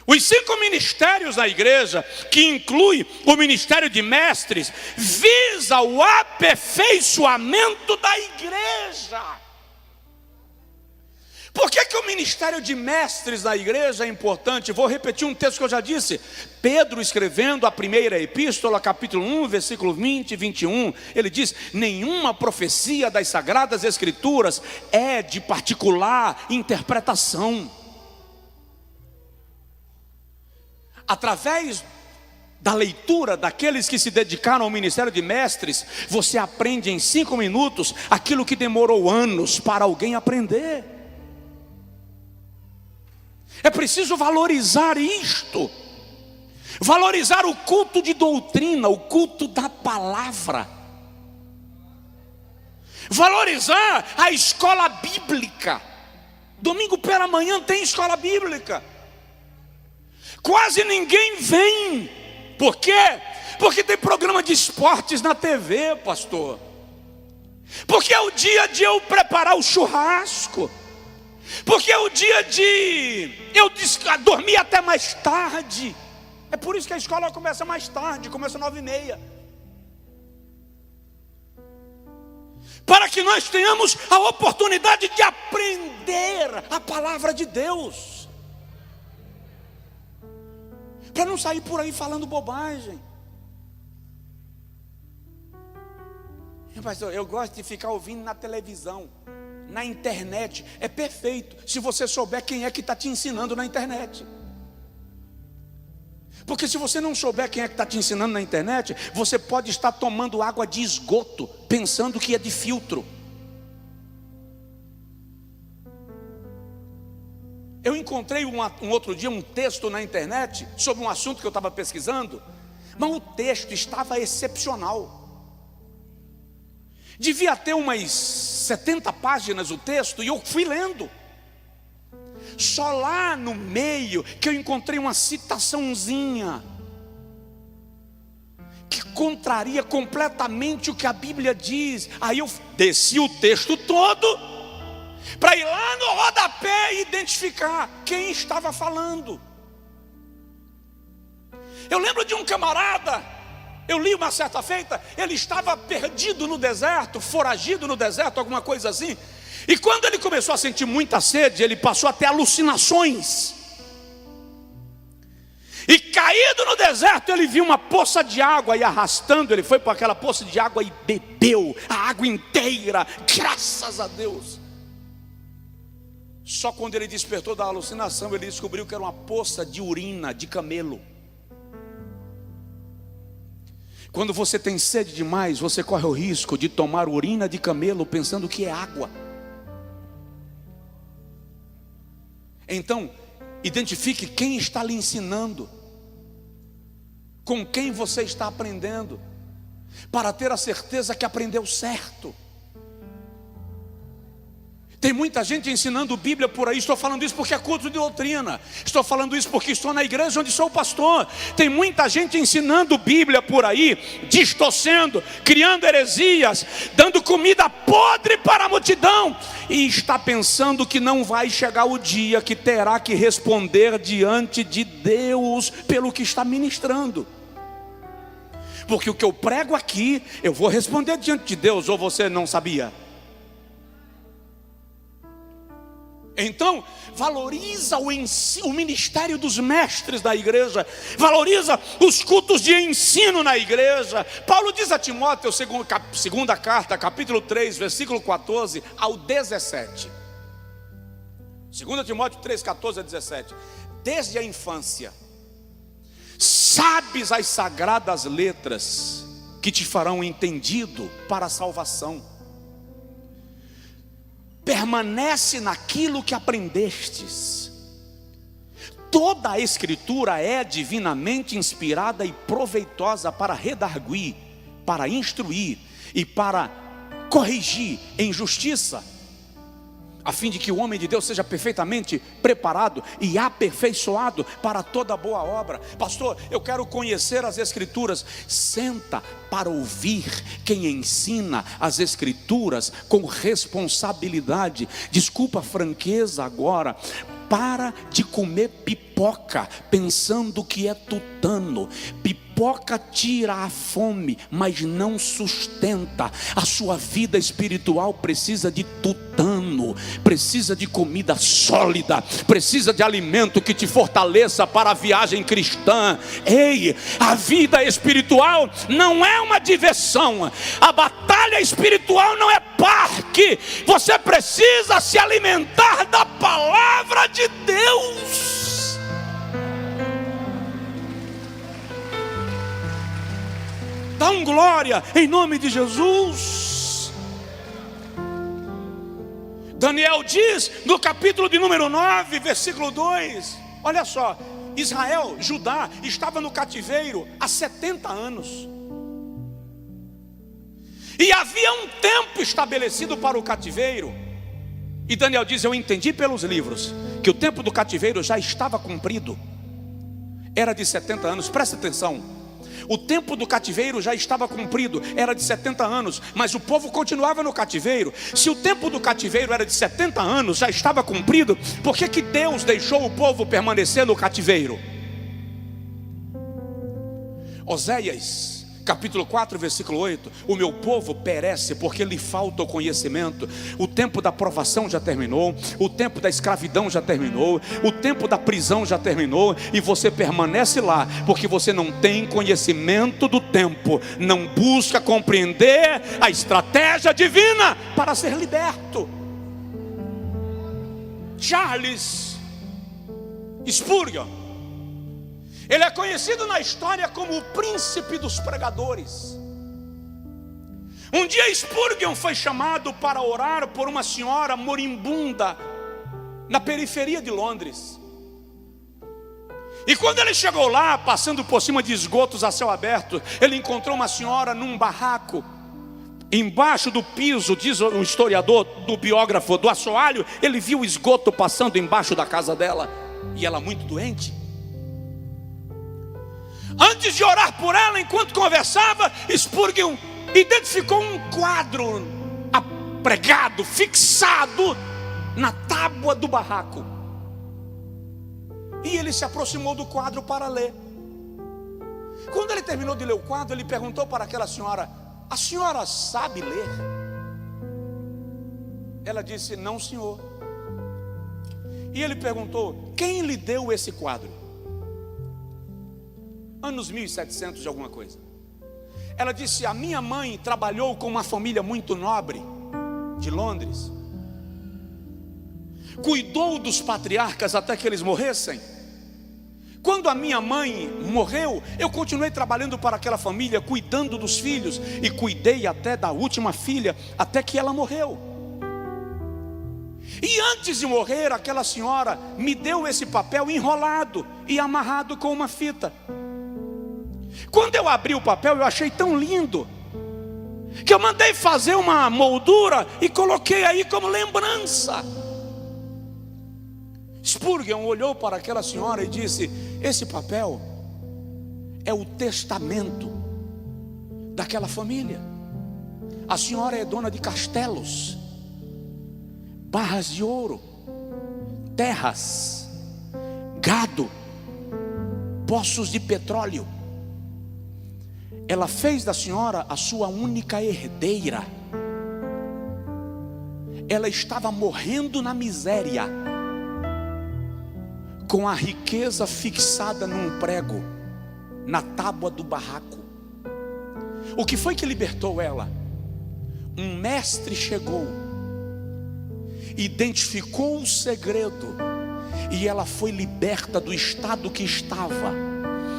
Os 5 ministérios da igreja, que inclui o ministério de mestres, visa o aperfeiçoamento da igreja. Por que o ministério de mestres da igreja é importante? Vou repetir um texto que eu já disse. Pedro, escrevendo a primeira epístola, capítulo 1, versículo 20 e 21, ele diz: nenhuma profecia das Sagradas Escrituras é de particular interpretação. Através da leitura daqueles que se dedicaram ao ministério de mestres, você aprende em 5 minutos aquilo que demorou anos para alguém aprender. É preciso valorizar isto, valorizar o culto de doutrina, o culto da palavra, valorizar a escola bíblica. Domingo pela manhã tem escola bíblica, quase ninguém vem. Por quê? Porque tem programa de esportes na TV, pastor. Porque é o dia de eu preparar o churrasco. Porque é o dia de eu dormir até mais tarde. É por isso que a escola começa mais tarde, começa 9h30. Para que nós tenhamos a oportunidade de aprender a palavra de Deus. Para não sair por aí falando bobagem. Pastor, eu gosto de ficar ouvindo na televisão. Na internet é perfeito, se você souber quem é que está te ensinando na internet. Porque se você não souber quem é que está te ensinando na internet, você pode estar tomando água de esgoto, pensando que é de filtro. Eu encontrei um outro dia um texto na internet sobre um assunto que eu estava pesquisando, mas o texto estava excepcional. Devia ter umas 70 páginas o texto, e eu fui lendo. Só lá no meio que eu encontrei uma citaçãozinha que contraria completamente o que a Bíblia diz. Aí eu desci o texto todo para ir lá no rodapé e identificar quem estava falando. Eu lembro de um camarada, eu li uma certa feita, ele estava perdido no deserto, foragido no deserto, alguma coisa assim. E quando ele começou a sentir muita sede, ele passou a ter alucinações. E caído no deserto, ele viu uma poça de água, e arrastando, ele foi para aquela poça de água e bebeu a água inteira, graças a Deus. Só quando ele despertou da alucinação, ele descobriu que era uma poça de urina de camelo. Quando você tem sede demais, você corre o risco de tomar urina de camelo pensando que é água. Então, identifique quem está lhe ensinando, com quem você está aprendendo, para ter a certeza que aprendeu certo. Tem muita gente ensinando Bíblia por aí. Estou falando isso porque é culto de doutrina. Estou falando isso porque estou na igreja onde sou pastor. Tem muita gente ensinando Bíblia por aí, distorcendo, criando heresias, dando comida podre para a multidão, e está pensando que não vai chegar o dia que terá que responder diante de Deus pelo que está ministrando. Porque o que eu prego aqui, eu vou responder diante de Deus. Ou você não sabia? Então, valoriza o ministério dos mestres da igreja, valoriza os cultos de ensino na igreja. Paulo diz a Timóteo, segunda carta, capítulo 3, versículo 14 ao 17. 2 Timóteo 3, 14 a 17. Desde a infância, sabes as sagradas letras que te farão entendido para a salvação. Permanece naquilo que aprendestes. Toda a escritura é divinamente inspirada e proveitosa para redarguir, para instruir e para corrigir em justiça, a fim de que o homem de Deus seja perfeitamente preparado e aperfeiçoado para toda boa obra. Pastor, eu quero conhecer as Escrituras. Senta para ouvir quem ensina as Escrituras com responsabilidade. Desculpa a franqueza agora. Para de comer pipoca pensando que é tutano. Pipoca tira a fome, mas não sustenta. A sua vida espiritual precisa de tutano, precisa de comida sólida, precisa de alimento que te fortaleça para a viagem cristã. Ei, a vida espiritual não é uma diversão. A batalha espiritual não é parque. Você precisa se alimentar da palavra de Deus. Dá um glória em nome de Jesus. Daniel diz no capítulo de número 9, versículo 2. Olha só, Israel, Judá, estava no cativeiro há 70 anos. E havia um tempo estabelecido para o cativeiro. E Daniel diz, eu entendi pelos livros que o tempo do cativeiro já estava cumprido. Era de 70 anos, presta atenção. O tempo do cativeiro já estava cumprido, era de 70 anos, mas o povo continuava no cativeiro. Se o tempo do cativeiro era de 70 anos, já estava cumprido, por que Deus deixou o povo permanecer no cativeiro? Oséias capítulo 4, versículo 8. O meu povo perece porque lhe falta o conhecimento. O tempo da provação já terminou, o tempo da escravidão já terminou, o tempo da prisão já terminou, e você permanece lá porque você não tem conhecimento do tempo, não busca compreender a estratégia divina para ser liberto. Charles Spurgeon, Ele é conhecido na história como o príncipe dos pregadores. Um dia Spurgeon foi chamado para orar por uma senhora moribunda na periferia de Londres. E quando ele chegou lá, passando por cima de esgotos a céu aberto, ele encontrou uma senhora num barraco. Embaixo do piso, diz o historiador, do biógrafo, do assoalho, ele viu o esgoto passando embaixo da casa dela. E ela muito doente. Antes de orar por ela, enquanto conversava, Spurgeon identificou um quadro pregado, fixado na tábua do barraco. E ele se aproximou do quadro para ler. Quando ele terminou de ler o quadro, ele perguntou para aquela senhora: a senhora sabe ler? Ela disse: não, senhor. E ele perguntou: quem lhe deu esse quadro? Anos 1700 de alguma coisa. Ela disse: a minha mãe trabalhou com uma família muito nobre de Londres, cuidou dos patriarcas até que eles morressem. Quando a minha mãe morreu, eu continuei trabalhando para aquela família, cuidando dos filhos, e cuidei até da última filha, até que ela morreu. E antes de morrer, aquela senhora me deu esse papel enrolado e amarrado com uma fita. Quando eu abri o papel, eu achei tão lindo que eu mandei fazer uma moldura e coloquei aí como lembrança. Spurgeon olhou para aquela senhora e disse: esse papel é o testamento daquela família. A senhora é dona de castelos, barras de ouro, terras, gado, poços de petróleo. Ela fez da senhora a sua única herdeira. Ela estava morrendo na miséria, com a riqueza fixada num prego, na tábua do barraco. O que foi que libertou ela? Um mestre chegou, identificou o segredo, e ela foi liberta do estado que estava.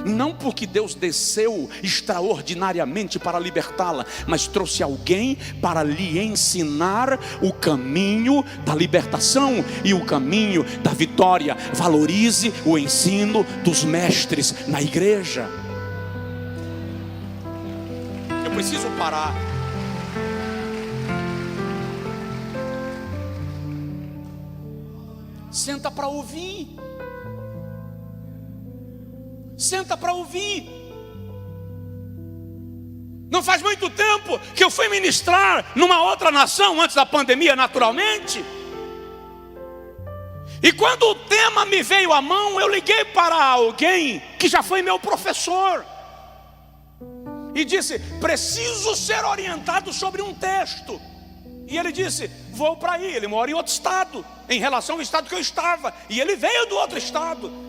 Não porque Deus desceu extraordinariamente para libertá-la, mas trouxe alguém para lhe ensinar o caminho da libertação e o caminho da vitória. Valorize o ensino dos mestres na igreja. Eu preciso parar. Senta para ouvir. Senta para ouvir. Não faz muito tempo que eu fui ministrar numa outra nação, antes da pandemia, naturalmente. E quando o tema me veio à mão, eu liguei para alguém que já foi meu professor e disse: preciso ser orientado sobre um texto. E ele disse: vou para aí. Ele mora em outro estado, em relação ao estado que eu estava, e ele veio do outro estado.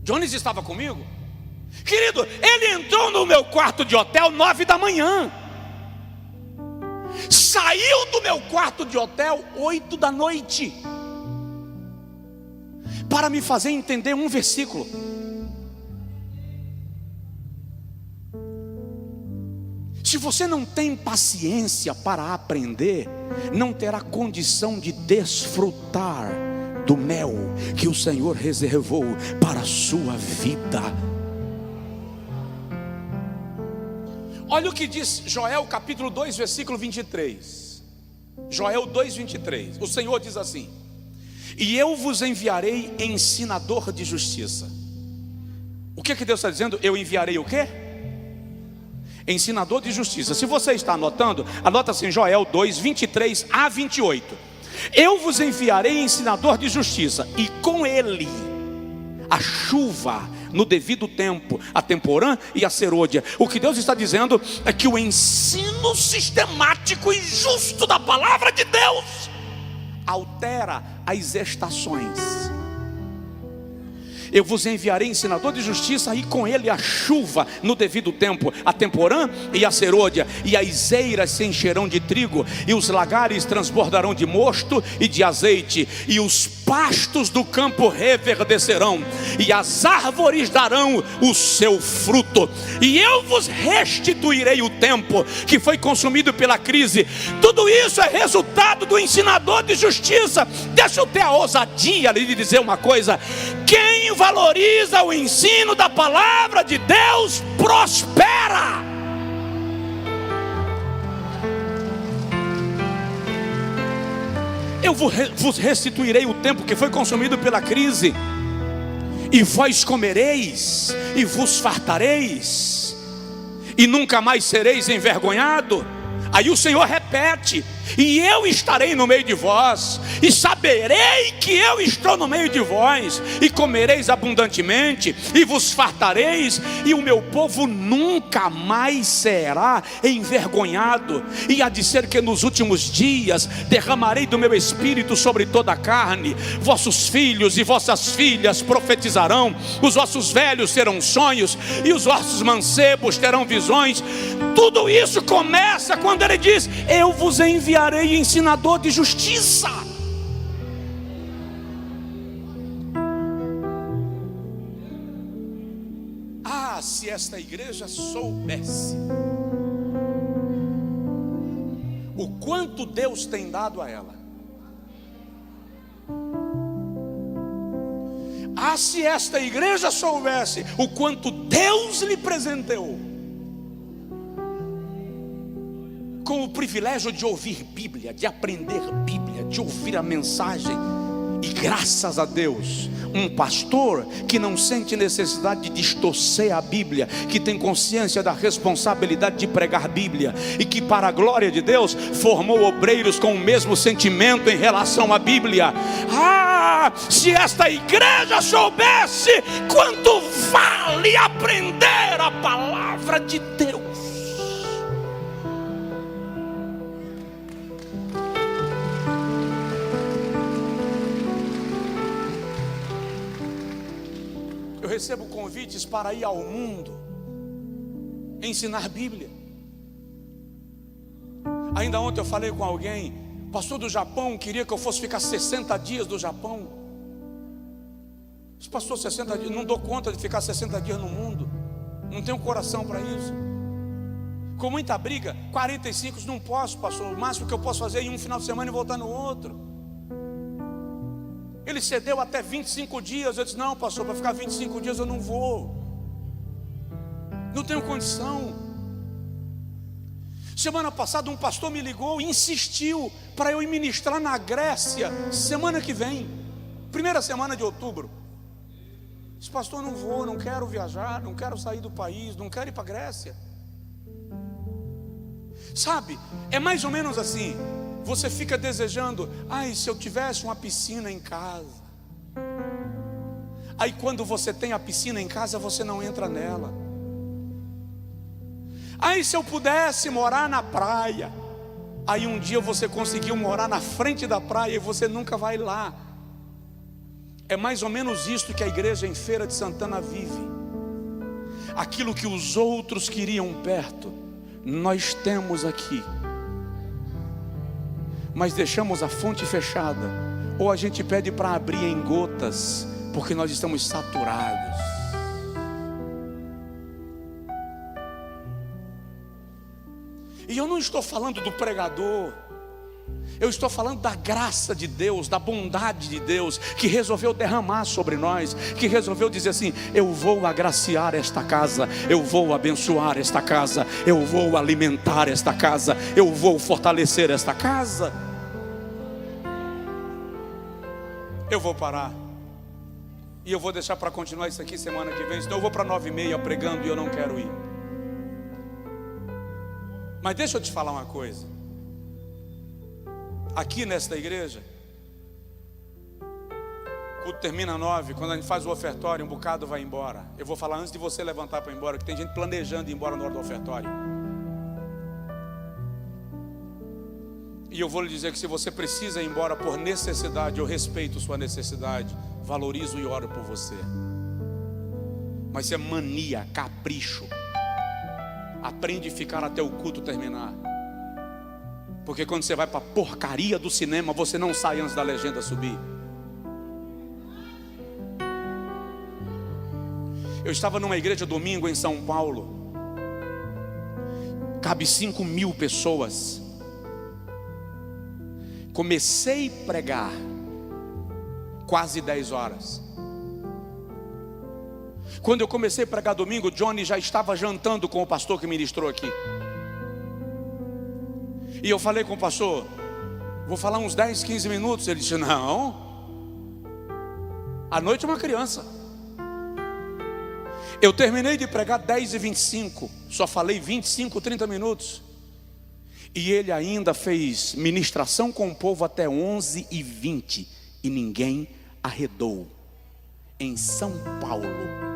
Jones estava comigo. Querido, ele entrou no meu quarto de hotel 9 da manhã. Saiu do meu quarto de hotel 8 da noite, para me fazer entender um versículo. Se você não tem paciência para aprender, não terá condição de desfrutar do mel que o Senhor reservou para a sua vida. Olha o que diz Joel capítulo 2 versículo 23. Joel 2, 23. O Senhor diz assim: e eu vos enviarei ensinador de justiça. O que Deus está dizendo? Eu enviarei o quê? Ensinador de justiça. Se você está anotando, anota assim: Joel 2, 23 a 28. Eu vos enviarei ensinador de justiça, e com ele a chuva no devido tempo, a temporã e a serôdia. O que Deus está dizendo é que o ensino sistemático e justo da palavra de Deus altera as estações. Eu vos enviarei ensinador de justiça, e com ele a chuva no devido tempo, a temporã e a serôdia. E as eiras se encherão de trigo, e os lagares transbordarão de mosto e de azeite, e os pastos do campo reverdecerão, e as árvores darão o seu fruto, e eu vos restituirei o tempo que foi consumido pela crise. Tudo isso é resultado do ensinador de justiça. Deixa eu ter a ousadia de dizer uma coisa: quem valoriza o ensino da palavra de Deus prospera. Eu vos restituirei o tempo que foi consumido pela crise, e vós comereis e vos fartareis, e nunca mais sereis envergonhado. Aí o Senhor repete: e eu estarei no meio de vós, e saberei que eu estou no meio de vós, e comereis abundantemente, e vos fartareis, e o meu povo nunca mais será envergonhado. E há de ser que nos últimos dias derramarei do meu espírito sobre toda a carne. Vossos filhos e vossas filhas profetizarão, os vossos velhos terão sonhos, e os vossos mancebos terão visões. Tudo isso começa quando ele diz: eu vos enviarei ensinador de justiça. Ah, se esta igreja soubesse o quanto Deus tem dado a ela. Ah, se esta igreja soubesse o quanto Deus lhe presenteou, com o privilégio de ouvir Bíblia, de aprender Bíblia, de ouvir a mensagem. E graças a Deus, um pastor que não sente necessidade de distorcer a Bíblia, que tem consciência da responsabilidade de pregar Bíblia, e que para a glória de Deus formou obreiros com o mesmo sentimento em relação à Bíblia. Ah, se esta igreja soubesse quanto vale aprender a palavra de Deus. Eu recebo convites para ir ao mundo ensinar Bíblia. Ainda ontem eu falei com alguém: pastor do Japão queria que eu fosse ficar 60 dias no Japão. Pastor, 60 dias, não dou conta de ficar 60 dias no mundo, não tenho coração para isso. Com muita briga, 45 não posso, pastor. O máximo que eu posso fazer é ir um final de semana e voltar no outro. Ele cedeu até 25 dias. Eu disse: não, pastor, para ficar 25 dias eu não vou, não tenho condição. Semana passada um pastor me ligou e insistiu para eu ir ministrar na Grécia semana que vem, primeira semana de outubro. Eu disse: pastor, não vou, não quero viajar, não quero sair do país, não quero ir para a Grécia. Sabe, é mais ou menos assim. Você fica desejando: ai, se eu tivesse uma piscina em casa. Aí quando você tem a piscina em casa, você não entra nela. Ai, se eu pudesse morar na praia. Aí um dia você conseguiu morar na frente da praia e você nunca vai lá. É mais ou menos isto que a igreja em Feira de Santana vive. Aquilo que os outros queriam perto, nós temos aqui. Mas deixamos a fonte fechada, ou a gente pede para abrir em gotas, porque nós estamos saturados. E eu não estou falando do pregador, eu estou falando da graça de Deus, da bondade de Deus, que resolveu derramar sobre nós, que resolveu dizer assim: eu vou agraciar esta casa, eu vou abençoar esta casa, eu vou alimentar esta casa, eu vou fortalecer esta casa. Eu vou parar, e eu vou deixar para continuar isso aqui semana que vem, senão eu vou para 9h30 pregando e eu não quero ir. Mas deixa eu te falar uma coisa. Aqui nesta igreja, o culto termina 9h, quando a gente faz o ofertório, um bocado vai embora. Eu vou falar antes de você levantar para ir embora, que tem gente planejando ir embora na hora do ofertório. E eu vou lhe dizer que se você precisa ir embora por necessidade, eu respeito sua necessidade, valorizo e oro por você. Mas se é mania, capricho, aprende a ficar até o culto terminar. Porque quando você vai para a porcaria do cinema, você não sai antes da legenda subir. Eu estava numa igreja domingo em São Paulo, cabe 5.000 pessoas. Comecei a pregar quase 10 horas. Quando eu comecei a pregar domingo, Johnny já estava jantando com o pastor que ministrou aqui. E eu falei com o pastor, vou falar uns 10, 15 minutos. Ele disse, não, a noite é uma criança. Eu terminei de pregar 10h25, só falei 25, 30 minutos. E ele ainda fez ministração com o povo até 11h20. E ninguém arredou. Em São Paulo,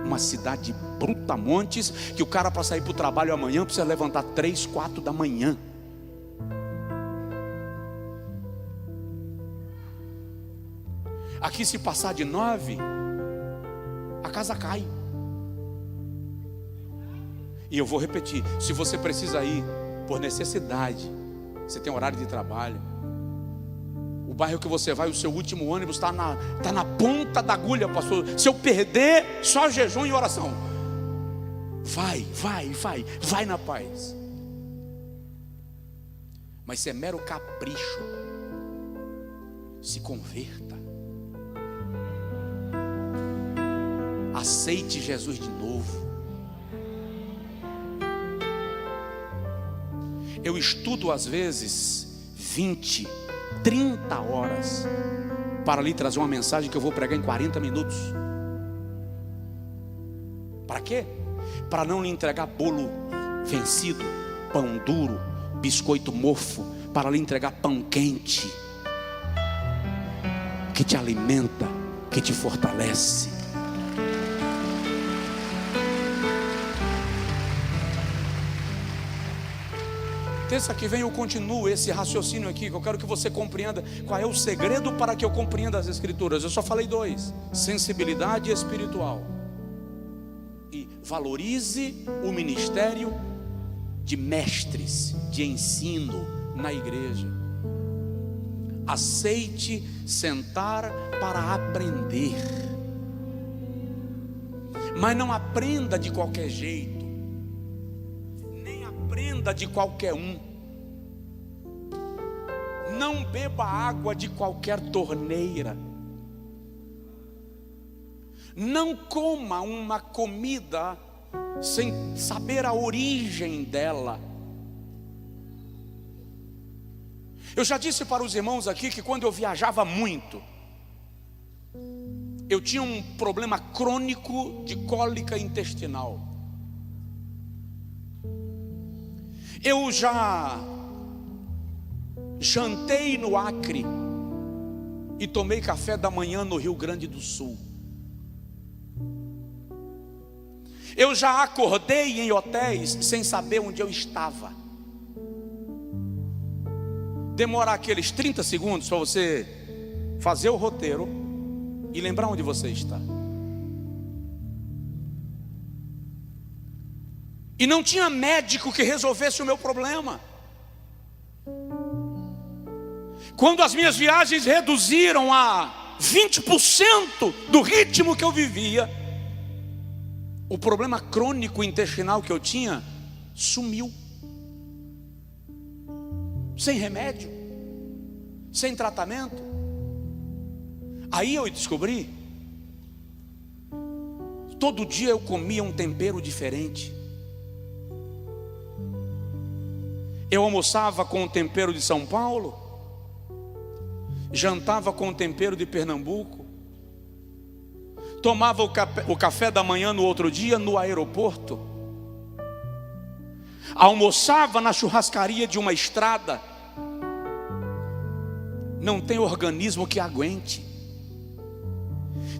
uma cidade brutamontes, que o cara para sair para o trabalho amanhã precisa levantar 3, 4 da manhã. Aqui se passar de 9, a casa cai. E eu vou repetir, se você precisa ir por necessidade, você tem horário de trabalho, o bairro que você vai, o seu último ônibus está na ponta da agulha, pastor. Se eu perder, só jejum e oração. Vai na paz. Mas se é mero capricho, se converta. Aceite Jesus de novo. Eu estudo às vezes 20, 30 horas para lhe trazer uma mensagem que eu vou pregar em 40 minutos. Para quê? Para não lhe entregar bolo vencido, pão duro, biscoito mofo. Para lhe entregar pão quente, que te alimenta, que te fortalece. Terça que vem eu continuo esse raciocínio aqui, que eu quero que você compreenda qual é o segredo para que eu compreenda as Escrituras. Eu só falei 2: sensibilidade espiritual. E valorize o ministério de mestres, de ensino na igreja. Aceite sentar para aprender. Mas não aprenda de qualquer jeito. Aprenda de qualquer um. Não beba água de qualquer torneira. Não coma uma comida sem saber a origem dela. Eu já disse para os irmãos aqui que quando eu viajava muito, eu tinha um problema crônico de cólica intestinal. Eu já jantei no Acre e tomei café da manhã no Rio Grande do Sul. Eu já acordei em hotéis sem saber onde eu estava. Demora aqueles 30 segundos para você fazer o roteiro e lembrar onde você está. E não tinha médico que resolvesse o meu problema. Quando as minhas viagens reduziram a 20% do ritmo que eu vivia, o problema crônico intestinal que eu tinha sumiu. Sem remédio, sem tratamento. Aí eu descobri, todo dia eu comia um tempero diferente. Eu almoçava com o tempero de São Paulo, jantava com o tempero de Pernambuco, tomava o café da manhã no outro dia no aeroporto, almoçava na churrascaria de uma estrada. Não tem organismo que aguente.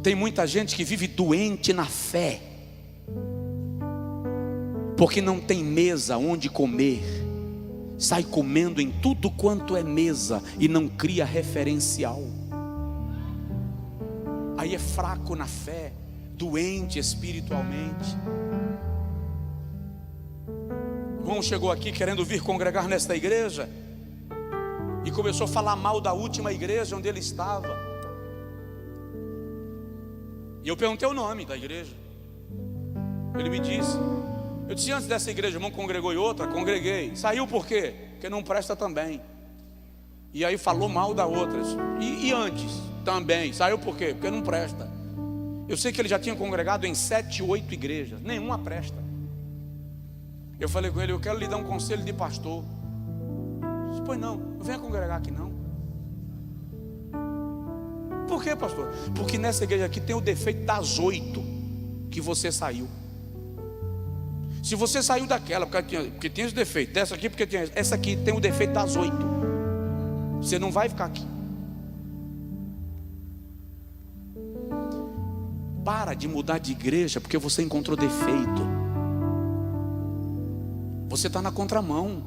Tem muita gente que vive doente na fé, porque não tem mesa onde comer. Sai comendo em tudo quanto é mesa e não cria referencial. Aí é fraco na fé, doente espiritualmente. O irmão chegou aqui querendo vir congregar nesta igreja e começou a falar mal da última igreja onde ele estava. E eu perguntei o nome da igreja. Ele me disse. Eu disse: antes dessa igreja, irmão, congregou em outra? Congreguei. Saiu por quê? Porque não presta também. E aí falou mal da outra. E antes? Também. Saiu por quê? Porque não presta. Eu sei que ele já tinha congregado em 7, 8 igrejas. Nenhuma presta. Eu falei com ele: eu quero lhe dar um conselho de pastor. Eu disse: pois não venha congregar aqui não. Por quê, pastor? Porque nessa igreja aqui tem o defeito das 8 que você saiu. Se você saiu daquela porque tinha os defeitos, dessa aqui porque tinha essa aqui, tem o defeito das 8, você não vai ficar aqui. Para de mudar de igreja porque você encontrou defeito. Você está na contramão.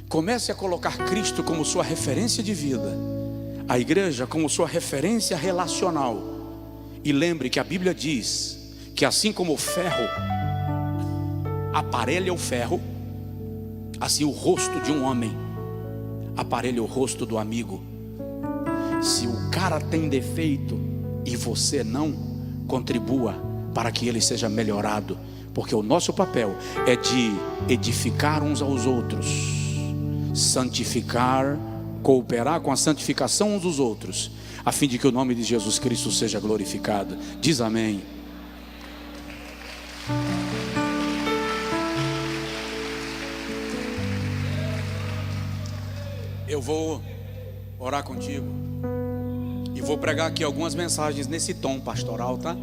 Comece a colocar Cristo como sua referência de vida, a igreja como sua referência relacional. E lembre que a Bíblia diz que assim como o ferro aparelha o ferro, assim o rosto de um homem aparelha o rosto do amigo. Se o cara tem defeito e você não, contribua para que ele seja melhorado, porque o nosso papel é de edificar uns aos outros, santificar, cooperar com a santificação uns dos outros, a fim de que o nome de Jesus Cristo seja glorificado. Diz amém. Eu vou orar contigo e vou pregar aqui algumas mensagens nesse tom pastoral, tá?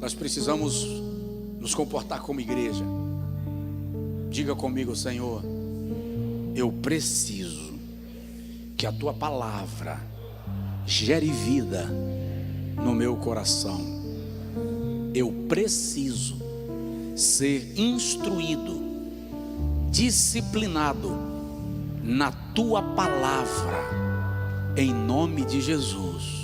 Nós precisamos nos comportar como igreja. Diga comigo: Senhor, eu preciso que a tua palavra gere vida no meu coração. Eu preciso ser instruído, disciplinado na tua palavra, em nome de Jesus.